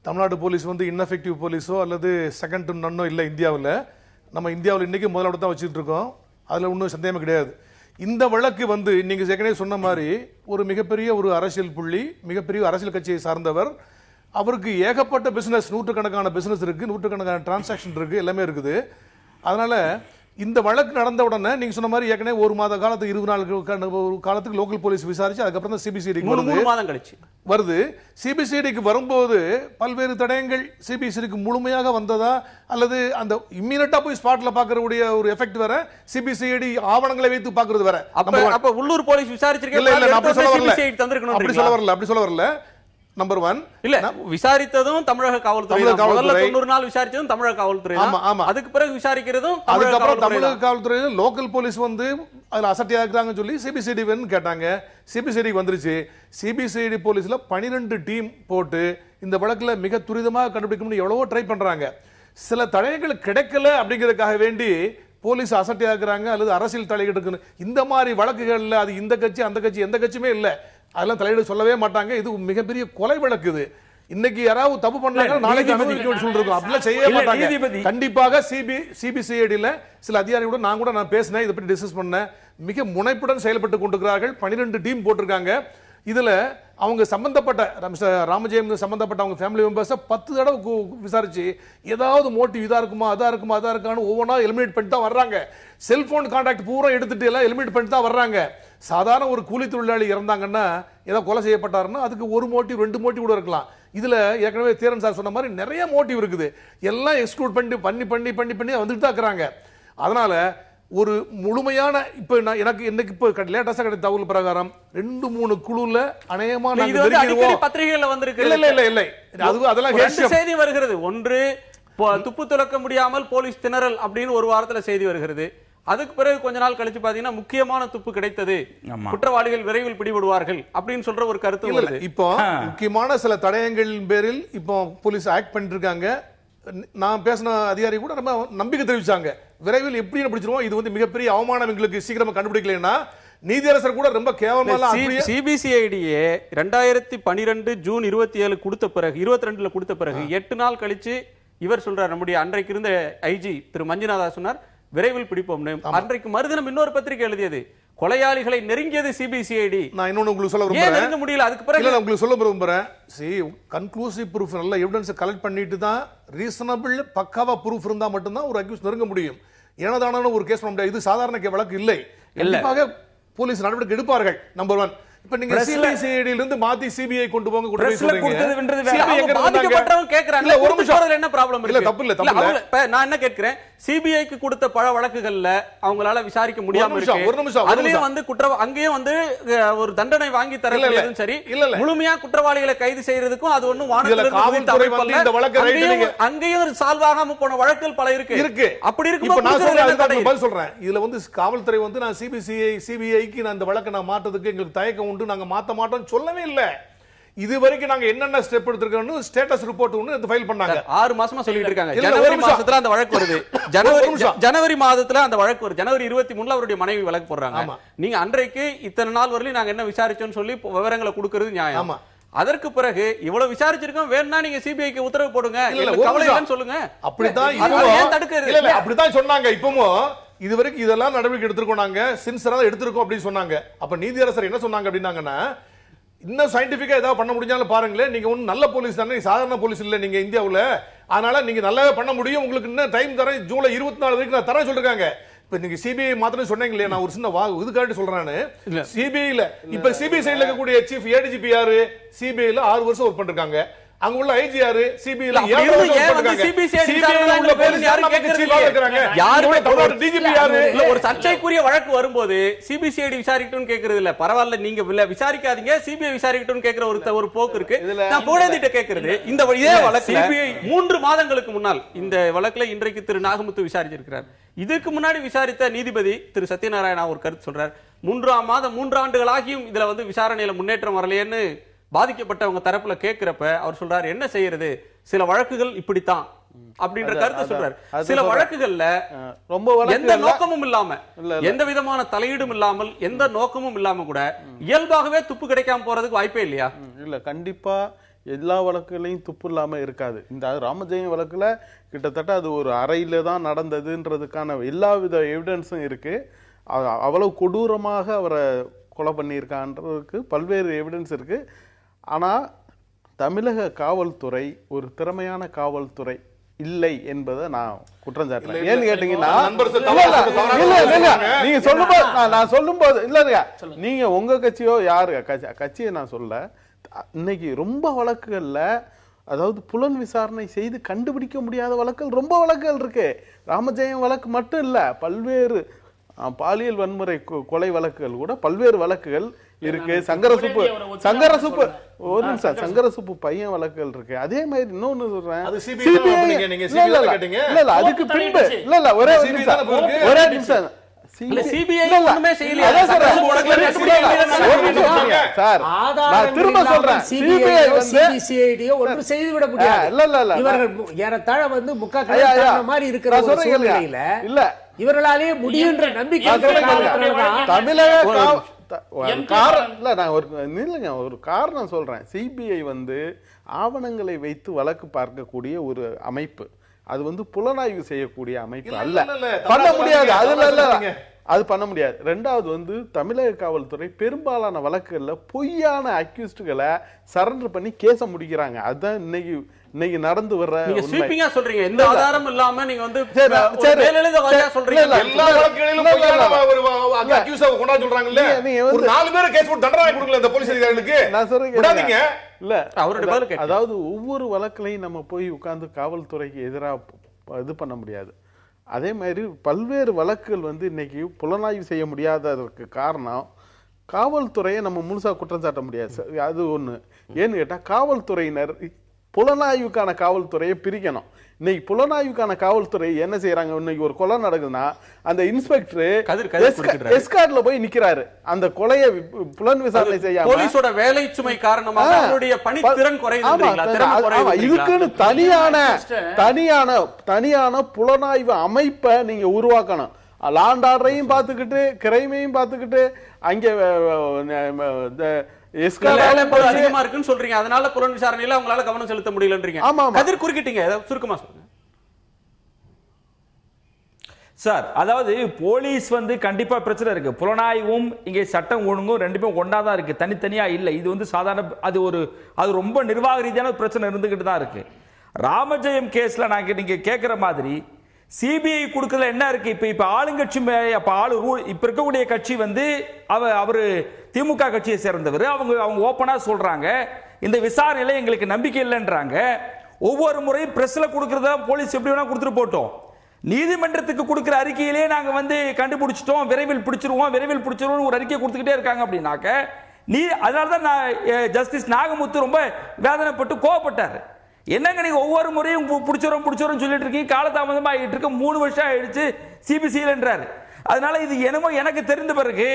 S6: தமிழ்நாடு போலீஸ் வந்து இன்எஃபெக்டிவ் போலீஸோ அல்லது செகண்ட் டு நன்னோ இல்ல. இந்தியாவில் நம்ம இந்தியாவில் இன்னைக்கு முதலாவது தான் வச்சுட்டு இருக்கோம், அதுல ஒன்றும் சந்தேகமே கிடையாது. இந்த வழக்கு வந்து நீங்க ஏற்கனவே சொன்ன மாதிரி ஒரு மிகப்பெரிய ஒரு அரசியல் புள்ளி, மிகப்பெரிய அரசியல் கட்சியை சார்ந்தவர், அவருக்கு ஏகப்பட்ட பிசினஸ், நூற்றுக்கணக்கான பிசினஸ் இருக்கு, நூற்றுக்கணக்கான டிரான்சாக்ஷன் இருக்கு, எல்லாமே இருக்குது. அதனால இந்த வழக்கு நடந்த உடனே நீங்க சொன்ன மாதிரி ஏற்கனவே 1 மாத காலத்துக்கு 20 நாள் காலத்துக்கு லோக்கல் போலீஸ் விசாரிச்சு அதுக்கப்புறம் தான் சிபிசிஐடிக்கு வருது. சிபிசிஐடிக்கு வரும்போது பல்வேறு தடயங்கள் சிபிசிஐடிக்கு முழுமையாக வந்ததா அல்லது அந்த இம்மீடியட்டா போய் ஸ்பாட்ல பாக்குறக்கூடிய ஒரு எஃபெக்ட் வேற, சிபிசிஐடி ஆவணங்களை வைத்து பாக்குறது வேற.
S3: அப்ப உள்ளூர் போலீஸ்
S6: விசாரிச்சிருக்கீங்க, அப்படி சொல்ல வரல. நம்பர் 1
S3: இல்ல, விசாரித்ததும் தமிழக காவல்துறை, முதல்ல 90 நாள் விசாரிச்சதும் தமிழக காவல்துறை, அதுக்கு பிறகு விசாரிக்கிறதும்
S6: தமிழக காவல்துறை. லோக்கல் போலீஸ் வந்து அதுல அசட்டியா இருக்காங்கன்னு சொல்லி சிபிசிஐடி கேட்டாங்க, சிபிசிஐடி வந்துருச்சு. சிபிசிஐடி போலீஸ்ல 12 டீம் போட்டு இந்த வழக்குல மிக துரிதமாக கண்டுபிடிக்கணும்னு எவ்வளவோ ட்ரை பண்றாங்க. சில தடயங்கள் கிடைக்கல அப்படிங்கிறதுக்காக வேண்டி போலீஸ் அசட்டியா இருக்கிறாங்க அல்லது அரசியல் தலையீடு இருக்கு. இந்த மாதிரி வழக்குகள்ல அது இந்த கட்சி அந்த கட்சி எந்த கட்சியுமே இல்ல, அதெல்லாம் தலையீடு சொல்லவே மாட்டாங்க. இது மிகப்பெரிய கொலை வழக்கு. இது இன்னைக்கு யாராவது தப்பு பண்ணாங்க நாளைக்கு அனுமதிக்க சொல்லிருக்கோம், அப்படிலாம் செய்ய மாட்டாங்க. கண்டிப்பாக சிபிசிஐடில சில அதிகாரிகளுடன் நான் பேசினேன், இதை பற்றி டிஸ்கஸ் பண்ணேன். மிக முனைப்புடன் செயல்பட்டு கொண்டிருக்கிறார்கள். 12 டீம் போட்டிருக்காங்க. இதுல அவங்க சம்பந்தப்பட்ட ராமஜெயம் சம்பந்தப்பட்ட அவங்க ஃபேமிலி மெம்பர்ஸை 10 தடவை விசாரிச்சு ஏதாவது மோட்டிவ் இதா இருக்குமா அதா இருக்குமா அதா இருக்கான்னு ஒவ்வொன்றா எலிமினேட் பண்ணிட்டு தான் வர்றாங்க. செல்போன் கான்டாக்ட் பூரா எடுத்துட்டு எல்லாம் எலிமினேட் பண்ணிட்டு தான் வர்றாங்க. சாதாரண ஒரு கூலி தொழிலாளி இறந்தாங்கன்னா ஏதாவது கொலை செய்யப்பட்டாருன்னா அதுக்கு 1 மோட்டிவ் 2 மோட்டிவ் கூட இருக்கலாம். இதுல ஏற்கனவே தீரன் சார் சொன்ன மாதிரி நிறைய மோட்டிவ் இருக்குது, எல்லாம் எக்ஸ்க்ளூட் பண்ணி பண்ணி பண்ணி பண்ணி பண்ணி வந்துட்டு தான் இருக்கிறாங்க. அதனால ஒரு முழுமையான இப்ப எனக்கு இன்னைக்கு இப்ப லேட்டஸ்டா கிடைத்த தகவல் பிரகாரம் 2-3 குழுல அநேகமான
S3: பத்திரிகைகள் வந்திருக்கு.
S6: இல்ல இல்ல இல்ல அது அதெல்லாம்
S3: செய்தி வருகிறது. ஒன்று, துப்பு துலக்க முடியாமல் போலீஸ் திணறல் அப்படின்னு ஒரு வாரத்துல செய்தி வருகிறது. அதுக்கு பிறகு கொஞ்ச நாள் கழிச்சு பாத்தீங்கன்னா முக்கியமான துப்பு கிடைத்தது, குற்றவாளிகள் விரைவில் பிடிபடுவார்கள் அப்படின்னு சொல்ற ஒரு கருத்து வருது.
S6: இப்போ முக்கியமான சில தடயங்களின் பேரில் இப்போ போலீஸ் ஆக்ட் பண்ணிட்டு இருக்காங்க. நான் பேசின அதிகாரி கூட ரொம்ப நம்பிக்கை தெரிவிச்சாங்க, விரைவில் எப்படி பிடிச்சிருவோம், இது வந்து மிகப்பெரிய அவமானம், எங்களுக்கு சீக்கிரமா கண்டுபிடிக்கலன்னா நீதியரசர் கூட ரொம்ப கேவலமா.
S3: சிபிசிஐடியே 2012 ஜூன் 27 கொடுத்த பிறகு 22ல கொடுத்த பிறகு 8 நாள் கழிச்சு இவர் சொல்றார், நம்முடைய அன்றைக்கு இருந்த ஐஜி திரு மஞ்சுநாதா சொன்னார் விரைவில் பிடிப்போம். அன்றைக்கு மறுதினம் இன்னொரு பத்திரிகை எழுதியது, கொலையாளிகளை நெருங்கியது சிபிசிஐடி.
S6: நான் இன்னொன்னு உங்களுக்கு சொல்ல விரும்புறேன்,
S3: நெருங்க முடியல. அதுக்கு பிறகு
S6: உங்களுக்கு சொல்ல விரும்புறேன், கன்க்ளூசிவ் ப்ரூஃப் நல்ல எவிடன்ஸ் கலெக்ட் பண்ணிட்டு தான் ரீசனபிள் பக்காவா ப்ரூஃப் இருந்தா மட்டும்தான் ஒரு அக்யூஸ் நெருங்க முடியும். ஏனதான ஒரு கேஸ் பண்ண முடியாது. இது சாதாரண வழக்கு இல்லை. கண்டிப்பாக போலீஸ் நடவடிக்கை எடுப்பார்கள். நம்பர் 1. இப்ப நீங்க சிபிசிஐடி இருந்து மாத்தி சிபிஐ கொண்டு போங்க கூட சொல்றீங்க.
S3: பாதிக்கப்பட்டவங்க கேக்குறாங்க, ஒரு நிமிஷம் என்ன ப்ராப்ளம் இருக்கு?
S6: இல்ல தப்பு இல்ல.
S3: நான் என்ன கேக்குறேன், சிபிஐக்கு கொடுத்த பல வழக்குகள்ல அவங்களால விசாரிக்க முடியாம இருக்கு. அதுலயும் வந்து அங்கேயும் வந்து ஒரு தண்டனை வாங்கி தரதும் சரி, முழுமையா குற்றவாளிகளை கைது செய்யறதுக்கும் அது ஒண்ணும் அங்கேயும் சால்வ் ஆகாம போன வழக்குகள் பல இருக்கு. அப்படி
S6: இருக்கு சொல்றேன். இதுல வந்து காவல்துறை வந்து நான் சிபிஐக்கு நான் இந்த வழக்கை நான் மாற்றதுக்கு எங்களுக்கு தயக்கம் உண்டு, நாங்க மாத்த மாட்டோம் சொல்லவே இல்லை. இது வரைக்கும் நாங்க என்னென்ன ஸ்டெப் எடுத்திருக்கோம்னு ஸ்டேட்டஸ் ரிப்போர்ட் ஒன்னு ஃபைல் பண்ணாங்க.
S3: 6 மாசமா சொல்லிட்டு இருக்காங்க.
S6: இல்ல,
S3: ஜனவரி
S6: ஒரு நிமிஷம்.
S3: மாசத்துல அந்த வழக்கு வருது. ஜனவரி மாதத்துல அந்த வழக்கு வருது. ஜனவரி 23 அவருடைய மனைவி வழக்கு போடுறாங்க. நீங்க அன்றைக்கு இத்தனை நாள் வரையிலும் நாங்க என்ன விசாரிச்சோம்னு சொல்லி விவரங்களை கொடுக்கிறது நியாயம். அதற்கு பிறகு இவ்வளவு விசாரிச்சிருக்கோம், வேணா நீங்க சிபிஐக்கு உத்தரவு போடுங்க, கவலை இல்லைன்னு சொல்லுங்க.
S6: அப்படிதான் அப்படிதான் சொன்னாங்க. இப்பவும் இது வரைக்கும் இதெல்லாம் நடவடிக்கை எடுத்திருக்கோம், நாங்க சின்சரா எடுத்திருக்கோம் அப்படின்னு சொன்னாங்க. அப்ப நீதியரசர் என்ன சொன்னாங்க அப்படின்னாங்கன்னா, இன்னும் சயின்டிபிக்கா ஏதாவது பண்ண முடிஞ்சாலும் பாருங்களேன், நீங்க ஒன்னும் நல்ல போலீஸ் தானே, சாதாரண போலீஸ் இல்ல நீங்க இந்தியாவுல, அதனால நீங்க நல்லாவே பண்ண முடியும், உங்களுக்கு இன்னும் டைம் தரேன், ஜூலை 24 வரைக்கும் நான் தரேன் சொல்லிருக்காங்க. இப்ப நீங்க சிபிஐ மாத்திரம் சொன்னீங்க இல்லையா, நான் ஒரு சின்ன இதுக்காண்டி சொல்றேன். சிபிஐல இப்ப சிபிஐ சைடுல இருக்கக்கூடிய சீஃப் ஏடிஜிபி யாரு, சிபிஐல 6 வருஷம் ஒர்க் பண்ணிருக்காங்க. அங்க உள்ள ஐஜி யாரு, சிபிஐல
S3: ஒரு சர்ச்சைக்குரிய வழக்கு வரும்போது சிபிசிஐடி விசாரிக்கட்டும் கேக்குறது இல்ல, பரவாயில்ல நீங்க விசாரிக்காதீங்க, சிபிஐ விசாரிக்கட்டும் கேட்கிற ஒரு போக்கு இருக்கு. நான் புகழேந்திட்ட கேட்கிறது இந்த இதே வழக்கு சிபிஐ 3 மாதங்களுக்கு முன்னால் இந்த வழக்குல இன்றைக்கு திரு நாகமுத்து விசாரிச்சிருக்கிறார். இதுக்கு முன்னாடி விசாரித்த நீதிபதி திரு சத்யநாராயணா ஒரு கருத்து சொல்றார், 3 ஆண்டுகளாகியும் இதுல விசாரணையில முன்னேற்றம் வரலையேன்னு பாதிக்கப்பட்டவங்க தரப்புல கேட்கிறப்ப அவர் சொல்றாரு, என்ன செய்யறது, சில வழக்குகள் இப்படித்தான் அப்படின்ற கருத்து சொல்றாரு. சில வழக்குகள்ல எந்த நோக்கமும் இல்லாம, எந்த விதமான தலையீடும் இல்லாமல், எந்த நோக்கமும் இல்லாம கூட இயல்பாகவே துப்பு கிடைக்காம போறதுக்கு வாய்ப்பே இல்லையா?
S5: இல்ல, கண்டிப்பா எல்லா வழக்குகளையும் துப்பு இல்லாம இருக்காது. இந்த ராமஜெயம் வழக்குல கிட்டத்தட்ட அது ஒரு அறையில தான் நடந்ததுன்றதுக்கான எல்லா வித எவிடன்ஸும் இருக்கு. அவ்வளவு கொடூரமாக அவரை கொலை பண்ணியிருக்கான்றதுக்கு பல்வேறு எவிடன்ஸ் இருக்கு. ஆனா தமிழக காவல்துறை ஒரு திறமையான காவல்துறை இல்லை என்பதை நான் குற்றம் சாட்டுறேன். ஏன்னு கேட்டீங்கன்னா, நீங்க சொல்லும்போது நான் சொல்லும்போது இல்லையா, நீங்க உங்க கட்சியோ யாரு கட்சியை நான் சொல்ல, இன்னைக்கு ரொம்ப வழக்குகள்ல அதாவது புலன் விசாரணை செய்து கண்டுபிடிக்க முடியாத வழக்குகள் ரொம்ப வழக்குகள் இருக்கு. ராமஜெயம் வழக்கு மட்டும் இல்ல, பல்வேறு பாலியல் வன்முறை கொலை வழக்குகள் கூட பல்வேறு வழக்குகள் இருக்கு. சங்கரசுப்பு பையன் வழக்குகள் இருக்கு. அதே மாதிரி இன்னொன்னு சொல்றேன், அதுக்கு பின்பு ஒரே நிமிஷம்
S4: இவர்களாலே முடியும் நம்பிக்கை.
S5: ஒரு காரணம் சொல்றேன், சிபிஐ ஆவணங்களை வைத்து வழக்கு பார்க்கக்கூடிய ஒரு அமைப்பு, அது புலனாய்வு செய்யக்கூடிய அமைப்பு அல்ல, பண்ண முடியாது. அது பண்ண முடியாது. ரெண்டாவது தமிழக காவல்துறை பெரும்பாலான வழக்குகள்ல பொய்யான அக்யூஸ்டுகளை சரண்டர் பண்ணி கேஸ முடிக்கிறாங்க. அதுதான் இன்னைக்கு நடந்து வர்ற
S3: ஸ்வீப்பிங்கா சொல்றீங்க. எந்த ஆதாரம் இல்லாம நீங்க ஜெயலலிதா வாயா சொல்றீங்க.
S6: எல்லா வழக்குகளிலும் அந்த அக்யூஸ கொண்டா சொல்றாங்கல்ல, ஒரு 4 பேரை கேஸ் போட்டு தண்டனை கொடுக்கல அந்த போலீஸ் அதிகாரிகளுக்கு. நான் சொல்றேன் விடாதீங்க.
S5: இல்ல, அதாவது ஒவ்வொரு வழக்குலையும் நம்ம போய் உட்கார்ந்து காவல்துறைக்கு எதிராக இது பண்ண முடியாது. அதே மாதிரி பல்வேறு வழக்குகள் இன்னைக்கு புலனாய்வு செய்ய முடியாததற்கு காரணம் காவல்துறையை நம்ம முழுசா குற்றம் சாட்ட முடியாது. அது ஒண்ணு. ஏன்னு கேட்டா, காவல்துறையினர் புலனாய்வுக்கான காவல்துறையை பிரிக்கணும். இன்னைக்கு புலனாய்வுக்கான காவல்துறை என்ன செய்யறாங்க, இன்னைக்கு ஒரு கொலை நடக்குதுன்னா அந்த இன்ஸ்பெக்டர் எஸ்கார்ட்ல போய் நிக்கிறாரு, அந்த கொலையை புலன் விசாரணை செய்யாம.
S3: போலீஸோட வேலை சுமை காரணமாக அவருடைய பணித்திறன் குறையுது.
S5: இதுக்குன்னு தனியான புலனாய்வு அமைப்பை நீங்க உருவாக்கணும். லாண்ட் ஆர்டரையும் பார்த்துக்கிட்டு, கிரைமையும் பார்த்துக்கிட்டு, அங்கே
S3: அதிகமா இருக்குன்னு சொல்றீங்க, அதனால புலன் விசாரணையில அவங்களால கவனம் செலுத்த முடியலன்றீங்க. கதிர் குறுக்கிட்டீங்க, சுருக்கமா சொல்லுங்க
S8: சார். அதாவது போலீஸ் கண்டிப்பா பிரச்சனை இருக்கு, புலனாய்வும் இங்கே சட்டம் ஒழுங்கும் ரெண்டுமே ஒன்னாதான் இருக்கு, தனித்தனியா இல்ல. இது சாதாரண அது ரொம்ப நிர்வாக ரீதியான பிரச்சனை இருந்துகிட்டு தான் இருக்கு. ராமஜெயம் கேஸ்ல நீங்க கேட்கிற மாதிரி சிபிஐ கொடுக்கறதுல என்ன இருக்கு? இப்ப ஆளுங்கட்சி இப்ப இருக்கக்கூடிய கட்சி அவரு திமுக கட்சியை சேர்ந்தவர். அவங்க ஓப்பனா சொல்றாங்க, இந்த விசாரணையில எங்களுக்கு நம்பிக்கை இல்லைன்றாங்க. ஒவ்வொரு முறையும் பிரஸ்ல கொடுக்கறதா போலீஸ் எப்படி வேணா கொடுத்துட்டு போட்டோம், நீதிமன்றத்துக்கு கொடுக்கிற அறிக்கையிலே நாங்க கண்டுபிடிச்சிட்டோம், விரைவில் பிடிச்சிருவோம் ஒரு அறிக்கை கொடுத்துக்கிட்டே இருக்காங்க அப்படின்னாக்க அதனாலதான் ஜஸ்டிஸ் நாகமுத்து ரொம்ப வேதனைப்பட்டு கோவப்பட்டாரு. என்னங்க நீங்க ஒவ்வொரு முறையும் பிடிச்சிரும் சொல்லிட்டு இருக்கீங்க, காலதாமதமா ஆகிட்டு இருக்கு, 3 வருஷம் ஆயிடுச்சு சிபிசிஎல்ன்றாரு. அதனால இது என்னமோ எனக்கு தெரிந்த பிறகு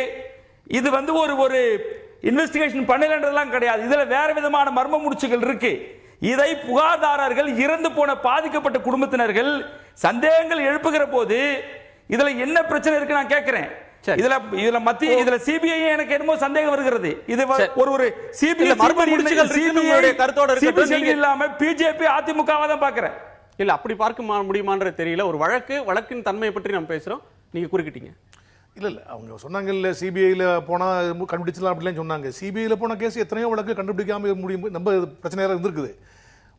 S8: இது ஒரு இன்வெஸ்டிகேஷன் பண்ணலன்றதெல்லாம் கிடையாது. இதுல வேற விதமான மர்ம முடிச்சுகள் இருக்கு. இதை புகார்தாரர்கள், இறந்து போன பாதிக்கப்பட்ட குடும்பத்தினர்கள் சந்தேகங்கள் எழுப்புகிற போது இதுல என்ன பிரச்சனை இருக்கு நான் கேட்கிறேன். இதுல சிபிஐ எனக்கு என்னமோ சந்தேகம் வருகிறது. இது ஒரு சிபிஐ கருத்தோட இல்லாம பிஜேபி அதிமுகவை தான் பாக்குறேன்.
S3: இல்ல அப்படி பார்க்க முடியுமான்றது தெரியல. ஒரு வழக்கின் தன்மையை பற்றி நம்ம பேசுறோம், நீங்க குறுக்கிட்டீங்க.
S6: இல்ல அவங்க சொன்னாங்க இல்ல சிபிஐல போனா கண்டுபிடிச்சலாம் அப்படிலாம் சொன்னாங்க. சிபிஐல போன கேஸ் எத்தனையோ வழக்கு கண்டுபிடிக்காம முடியும், நம்ம பிரச்சனையாக இருந்திருக்குது.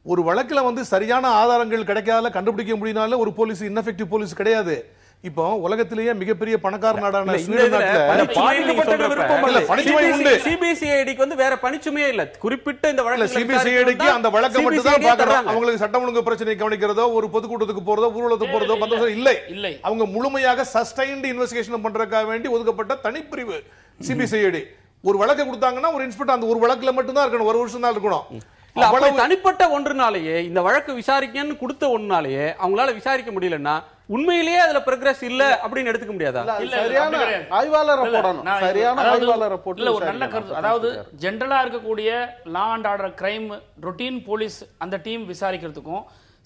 S6: ஒரு வழக்குல வந்து சரியான ஆதாரங்கள் கிடைக்காத கண்டுபிடிக்க முடியினால ஒரு போலீஸ் இன்எஃபெக்டிவ் போலீஸ் கிடையாது. இப்போ உலகத்திலேயே மிகப்பெரிய பணக்கார நாடான
S3: சிபிசிஐடிக்கு வந்து வேற பணிச்சுமையே இல்ல. குறிப்பிட்ட இந்த வழக்கு
S6: சிபிசிஐடிக்கு அந்த வழக்கை மட்டும் தான் பார்க்கறாங்க. அவங்களுக்கு சட்டம் ஒழுங்கு பிரச்சனை கவனிக்கிறதோ, ஒரு பொதுக்கூட்டத்துக்கு போறதோ, ஊர்வலத்துக்கு போறதோ பந்தோபஸ்து இல்லை. அவங்க முழுமையாக சஸ்டைன்ட் இன்வெஸ்டிகேஷன் பண்றதுக்காக வேண்டி ஒதுக்கப்பட்ட தனிப்பிரிவு சிபிசிஐடி. ஒரு வழக்கை கொடுத்தாங்கன்னா ஒரு இன்ஸ்பெக்டர் அந்த ஒரு வழக்குல மட்டும் தான் இருக்கணும், ஒரு வருஷம் தான் இருக்கணும்.
S3: தனிப்பட்ட ஒன்றுனாலேயே இந்த வழக்கு விசாரிக்கன்னு கொடுத்த ஒன்றுனாலேயே அவங்களால விசாரிக்க முடியலன்னா உண்மையிலேயே அதுல ப்ரோகிரஸ் இல்ல அப்படின்னு எடுத்துக்க முடியாதா?
S5: சரியான ஆய்வாளரை போடணும். சரியான ஆய்வாளரை போட்டு
S7: இல்ல ஒரு நல்ல கருத்து. அதாவது ஜெனரலா இருக்கக்கூடிய law and order crime routine police அந்த டீம் விசாரிக்கிறதுக்கும்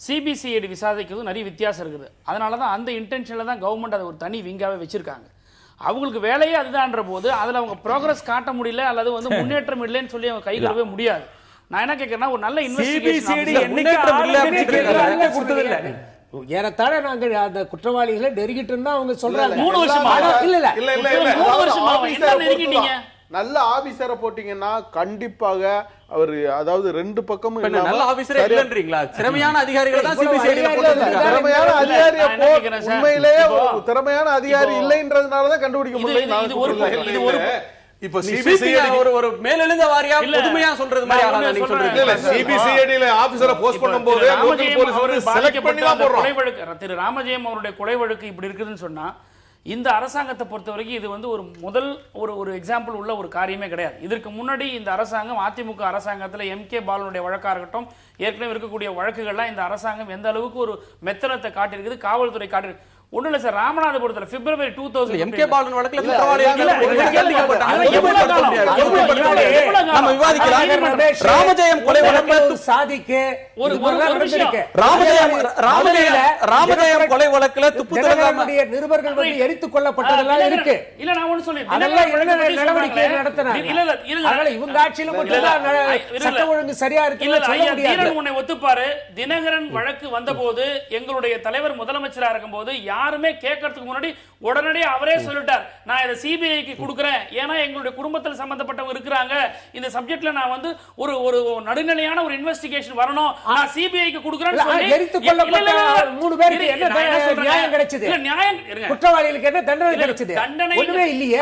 S7: சிபிசிஐடி விசாரிக்கிறதுக்கும் நிறைய வித்தியாசம் இருக்குது. அதனாலதான் அந்த இன்டென்ஷன்ல தான் கவர்மெண்ட் அதை ஒரு தனி விங்காவே வச்சிருக்காங்க. அவங்களுக்கு வேலையே அதுதான்ற போது அதுல அவங்க ப்ரோகிரஸ் காட்ட முடியல அல்லது வந்து முன்னேற்றம் இல்லைன்னு சொல்லி அவங்க கை கழுவவே முடியாது. நான் என்ன கேட்கிறேன்னா ஒரு நல்ல
S4: ஏறத்தாழ நாங்க அந்த குற்றவாளிகளை நெருங்கிட்டு இருந்தா அவங்க சொல்றாங்க.
S7: 3 வருஷமா
S5: நல்ல ஆபீசரை போட்டீங்கன்னா கண்டிப்பாக அவர் அதாவது ரெண்டு பக்கமும்
S3: நல்ல ஆபீசரே இல்லன்றீங்களா? திறமையான அதிகாரிகள் தான் சிபிசிஐடில போட்டுருக்காங்க.
S5: திறமையான அதிகாரியை உண்மையிலேயே திறமையான அதிகாரி இல்லைன்றதுனால தான் கண்டுபிடிக்க முடியல.
S6: இப்ப சிபிசிஐடி
S3: ஒரு மேலெழுந்த வாரியா புதுமையா சொல்றது மாதிரி ஆனா நீங்க சொல்றீங்க.
S6: இல்ல சிபிசிஐடில ஆபீசரை போஸ்ட் பண்ணும்போது லோக்கல் போலீஸ் வந்து செலக்ட் பண்ணி தான் போடுறோம்.
S7: கொலை வழக்கு திரு ராமஜெயம் அவருடைய கொலை வழக்கு இப்படி இருக்குதுன்னு சொன்னா இந்த அரசாங்கத்தை பொறுத்தவரைக்கும் இது வந்து ஒரு முதல் ஒரு எக்ஸாம்பிள் உள்ள ஒரு காரியமே கிடையாது. இதற்கு முன்னாடி இந்த அரசாங்கம் அதிமுக அரசாங்கத்தில் எம்கே பாலனுடைய வழக்காக இருக்கட்டும், ஏற்கனவே இருக்கக்கூடிய வழக்குகள்லாம் இந்த அரசாங்கம் எந்த அளவுக்கு ஒரு மெத்தனத்தை காட்டியிருக்குது, காவல்துறை காட்டியிருக்கு. ஒண்ணும் இல்ல சார், ராமநாதபுரத்துல பிப்ரவரி 2000
S3: எம்கே பாலன் வழக்குல குற்றவாளிகள் நம்ம விவாதிக்கலாம். ராமஜெயம் கொலை வழக்கு சாதிக்கு ராமஜெயம் கொலை வழக்குல துப்பு தரக்கூடிய நிருபர்கள் வந்து எரித்துக் கொல்லப்பட்டதெல்லாம் இருக்கு.
S7: இல்ல நான் ஒன்னு சொல்றேன்,
S4: அதெல்லாம் என்ன நடவடிக்கை நடத்தினாங்க? அதனால இவங்க ஆட்சியில மட்டும் சட்டம் ஒழுங்கு சரியா இருக்கு இல்ல சொல்ல முடியாது.
S7: உன்னை ஒத்துப்பாரு. தினகரன் வழக்கு வந்தபோது எங்களுடைய தலைவர் முதலமைச்சரா இருக்கும்போது யாருமே கேட்கறதுக்கு முன்னாடி உடனடியே அவரே சொல்லிட்டார், நான் இதை சிபிஐக்கு கொடுக்கிறேன், ஏன்னா எங்களுடைய குடும்பத்தில் சம்பந்தப்பட்டவங்க இருக்கிறாங்க, இந்த சப்ஜெக்ட்ல நான் வந்து ஒரு நடுநிலையான ஒரு இன்வெஸ்டிகேஷன் வரணும், நான் சிபிஐக்கு கொடுக்கிறேன்னு சொல்லி
S4: எரித்துக் கொல்லப்பட்ட 3 பேருக்கு என்ன நியாயம் கிடைச்சது?
S7: இல்ல நியாயம்
S4: குற்றவாளிகளுக்கு என்ன தண்டனை கிடைச்சது?
S7: தண்டனை
S4: ஒண்ணுமே இல்லையே.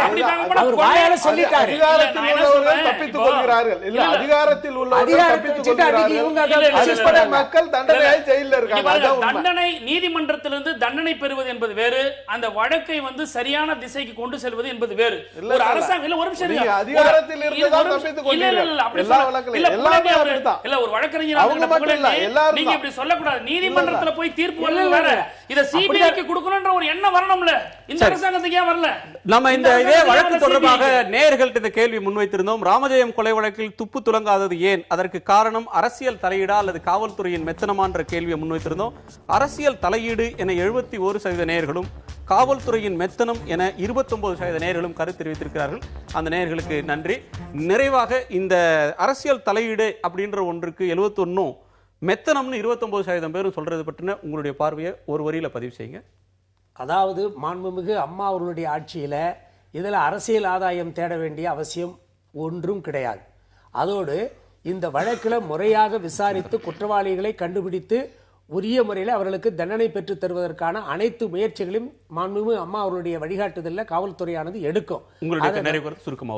S4: அவர் வாயால சொல்லிட்டாரு.
S5: அதிகாரத்தில் உள்ளவர்கள் தப்பித்துக் கொள்கிறார்கள். இல்ல அதிகாரத்தில் உள்ளவர்கள் தப்பித்துக் கொள்கிறார்கள். இவங்க மக்கள் தண்டனையை ஜெயில்ல இருக்காங்க.
S7: தண்டனை நீதிமன்றத்திலிருந்து தண்டனை பெறுவது என்பது வேறு, அந்த வழக்கை வந்து சரியான திசைக்கு கொண்டு செல்வது என்பது வேறு. ஒரு அரசாங்கம் இல்ல ஒரு நிமிஷம்
S5: அதிகாரத்தில் இருந்தால் தப்பித்துக் கொள்கிறார்கள். எல்லா வழக்குலயும் எல்லாமே அப்படிதான்.
S7: இல்ல ஒரு வழக்கறிஞர் அவங்க மட்டும் இல்ல எல்லாரும் நீங்க இப்படி சொல்ல கூடாது. நீதிமன்றத்துல போய் தீர்ப்பு வரது வேற, இத சிபிஐக்கு கொடுக்கணும்ன்ற ஒரு எண்ணம் வரணும்ல. இந்த அரசாங்கத்துக்கு ஏன் வரல?
S3: நம்ம இந்த இதே வழக்கு தொடர்பாக நேயர்கள்ட்ட இந்த கேள்வி முன்வைத்திருந்தோம். ராமஜெயம் கொலை வழக்கில் துப்பு துலங்காதது ஏன்? அதற்கு காரணம் அரசியல் தலையீடா அல்லது காவல்துறையின் மெத்தனமான்ற கேள்வியை முன்வைத்திருந்தோம். அரசியல் தலையீடு என 71% நேயர்களும், காவல்துறையின் மெத்தனம் என 29% நேயர்களும் கருத்து தெரிவித்திருக்கிறார்கள். அந்த நேயர்களுக்கு நன்றி. நிறைவாக இந்த அரசியல் தலையீடு அப்படின்ற ஒன்றுக்கு 71 மெத்தனம்னு 29% பேரும் சொல்றது பற்றின உங்களுடைய பார்வையை ஒரு வரியில பதிவு செய்யுங்க.
S4: அதாவது மாண்புமிகு அம்மா அவர்களுடைய ஆட்சியில இதுல அரசியல் ஆதாயம் தேட வேண்டிய அவசியம் ஒன்றும் கிடையாது. அதோடு இந்த வழக்கில் முறையாக விசாரித்து குற்றவாளிகளை கண்டுபிடித்து உரிய முறையில் அவர்களுக்கு தண்டனை பெற்று தருவதற்கான அனைத்து முயற்சிகளையும் மாண்புமிகு அம்மா அவருடைய வழிகாட்டுதலில் காவல்துறையானது எடுக்கும்.
S3: உங்களுடைய சுருக்கமா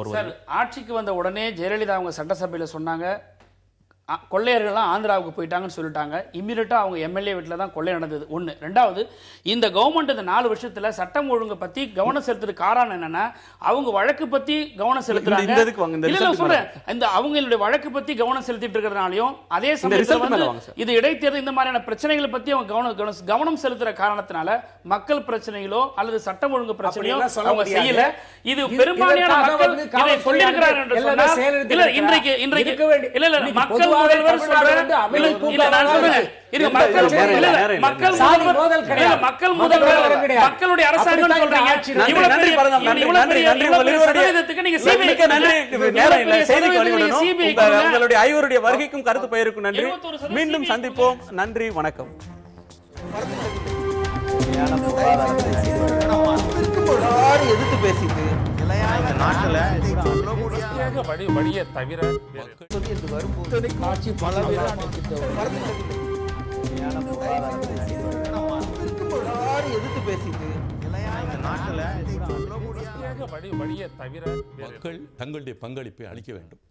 S7: ஆட்சிக்கு வந்த உடனே ஜெயலலிதா அவங்க சட்டசபையில் சொன்னாங்க, கொள்ளையர்கள்லாம் ஆந்திராவுக்கு போயிட்டாங்கன்னு சொல்லிட்டாங்க. இம்மீடியட்டாக அவங்க எம்எல்ஏ வீட்டில் தான் கொள்ளை நடந்தது. ஒன்று. ரெண்டாவது, இந்த கவர்மெண்ட் இந்த 4 வருஷத்தில் சட்டம் ஒழுங்கு பற்றி கவனம் செலுத்துறது காரணம் என்னன்னா, அவங்க வழக்கு பற்றி கவனம் செலுத்துறாங்க. சொல்றேன், இந்த அவங்களுடைய வழக்கு பற்றி கவனம் செலுத்திட்டு இருக்கிறதுனாலையும் அதே சமயத்தில் இது இடைத்தேர்தல் இந்த மாதிரியான பிரச்சனைகளை பற்றி அவங்க கவனம் செலுத்துற காரணத்தினால மக்கள் பிரச்சனைகளோ அல்லது சட்டம் ஒழுங்கு பிரச்சனையோ அவங்க செய்யல. இது பெரும்பாலான மக்கள் இதை சொல்லியிருக்கிறார்கள் என்று சொன்னால் இன்றைக்கு மக்கள் முதல்வர் மக்களுடைய அரசாங்கம்
S3: உங்களுடைய ஐவருடைய வருகைக்கும் கருத்து பயிருக்கும் நன்றி. மீண்டும் சந்திப்போம். நன்றி, வணக்கம்.
S2: எதிர்த்து பேசிட்டு
S1: வழியை தவிர
S2: ஆட்சி பல எதிர்த்து பேசிட்டு
S1: வழியை தவிர
S9: மக்கள் தங்களுடைய பங்களிப்பை அளிக்க வேண்டும்.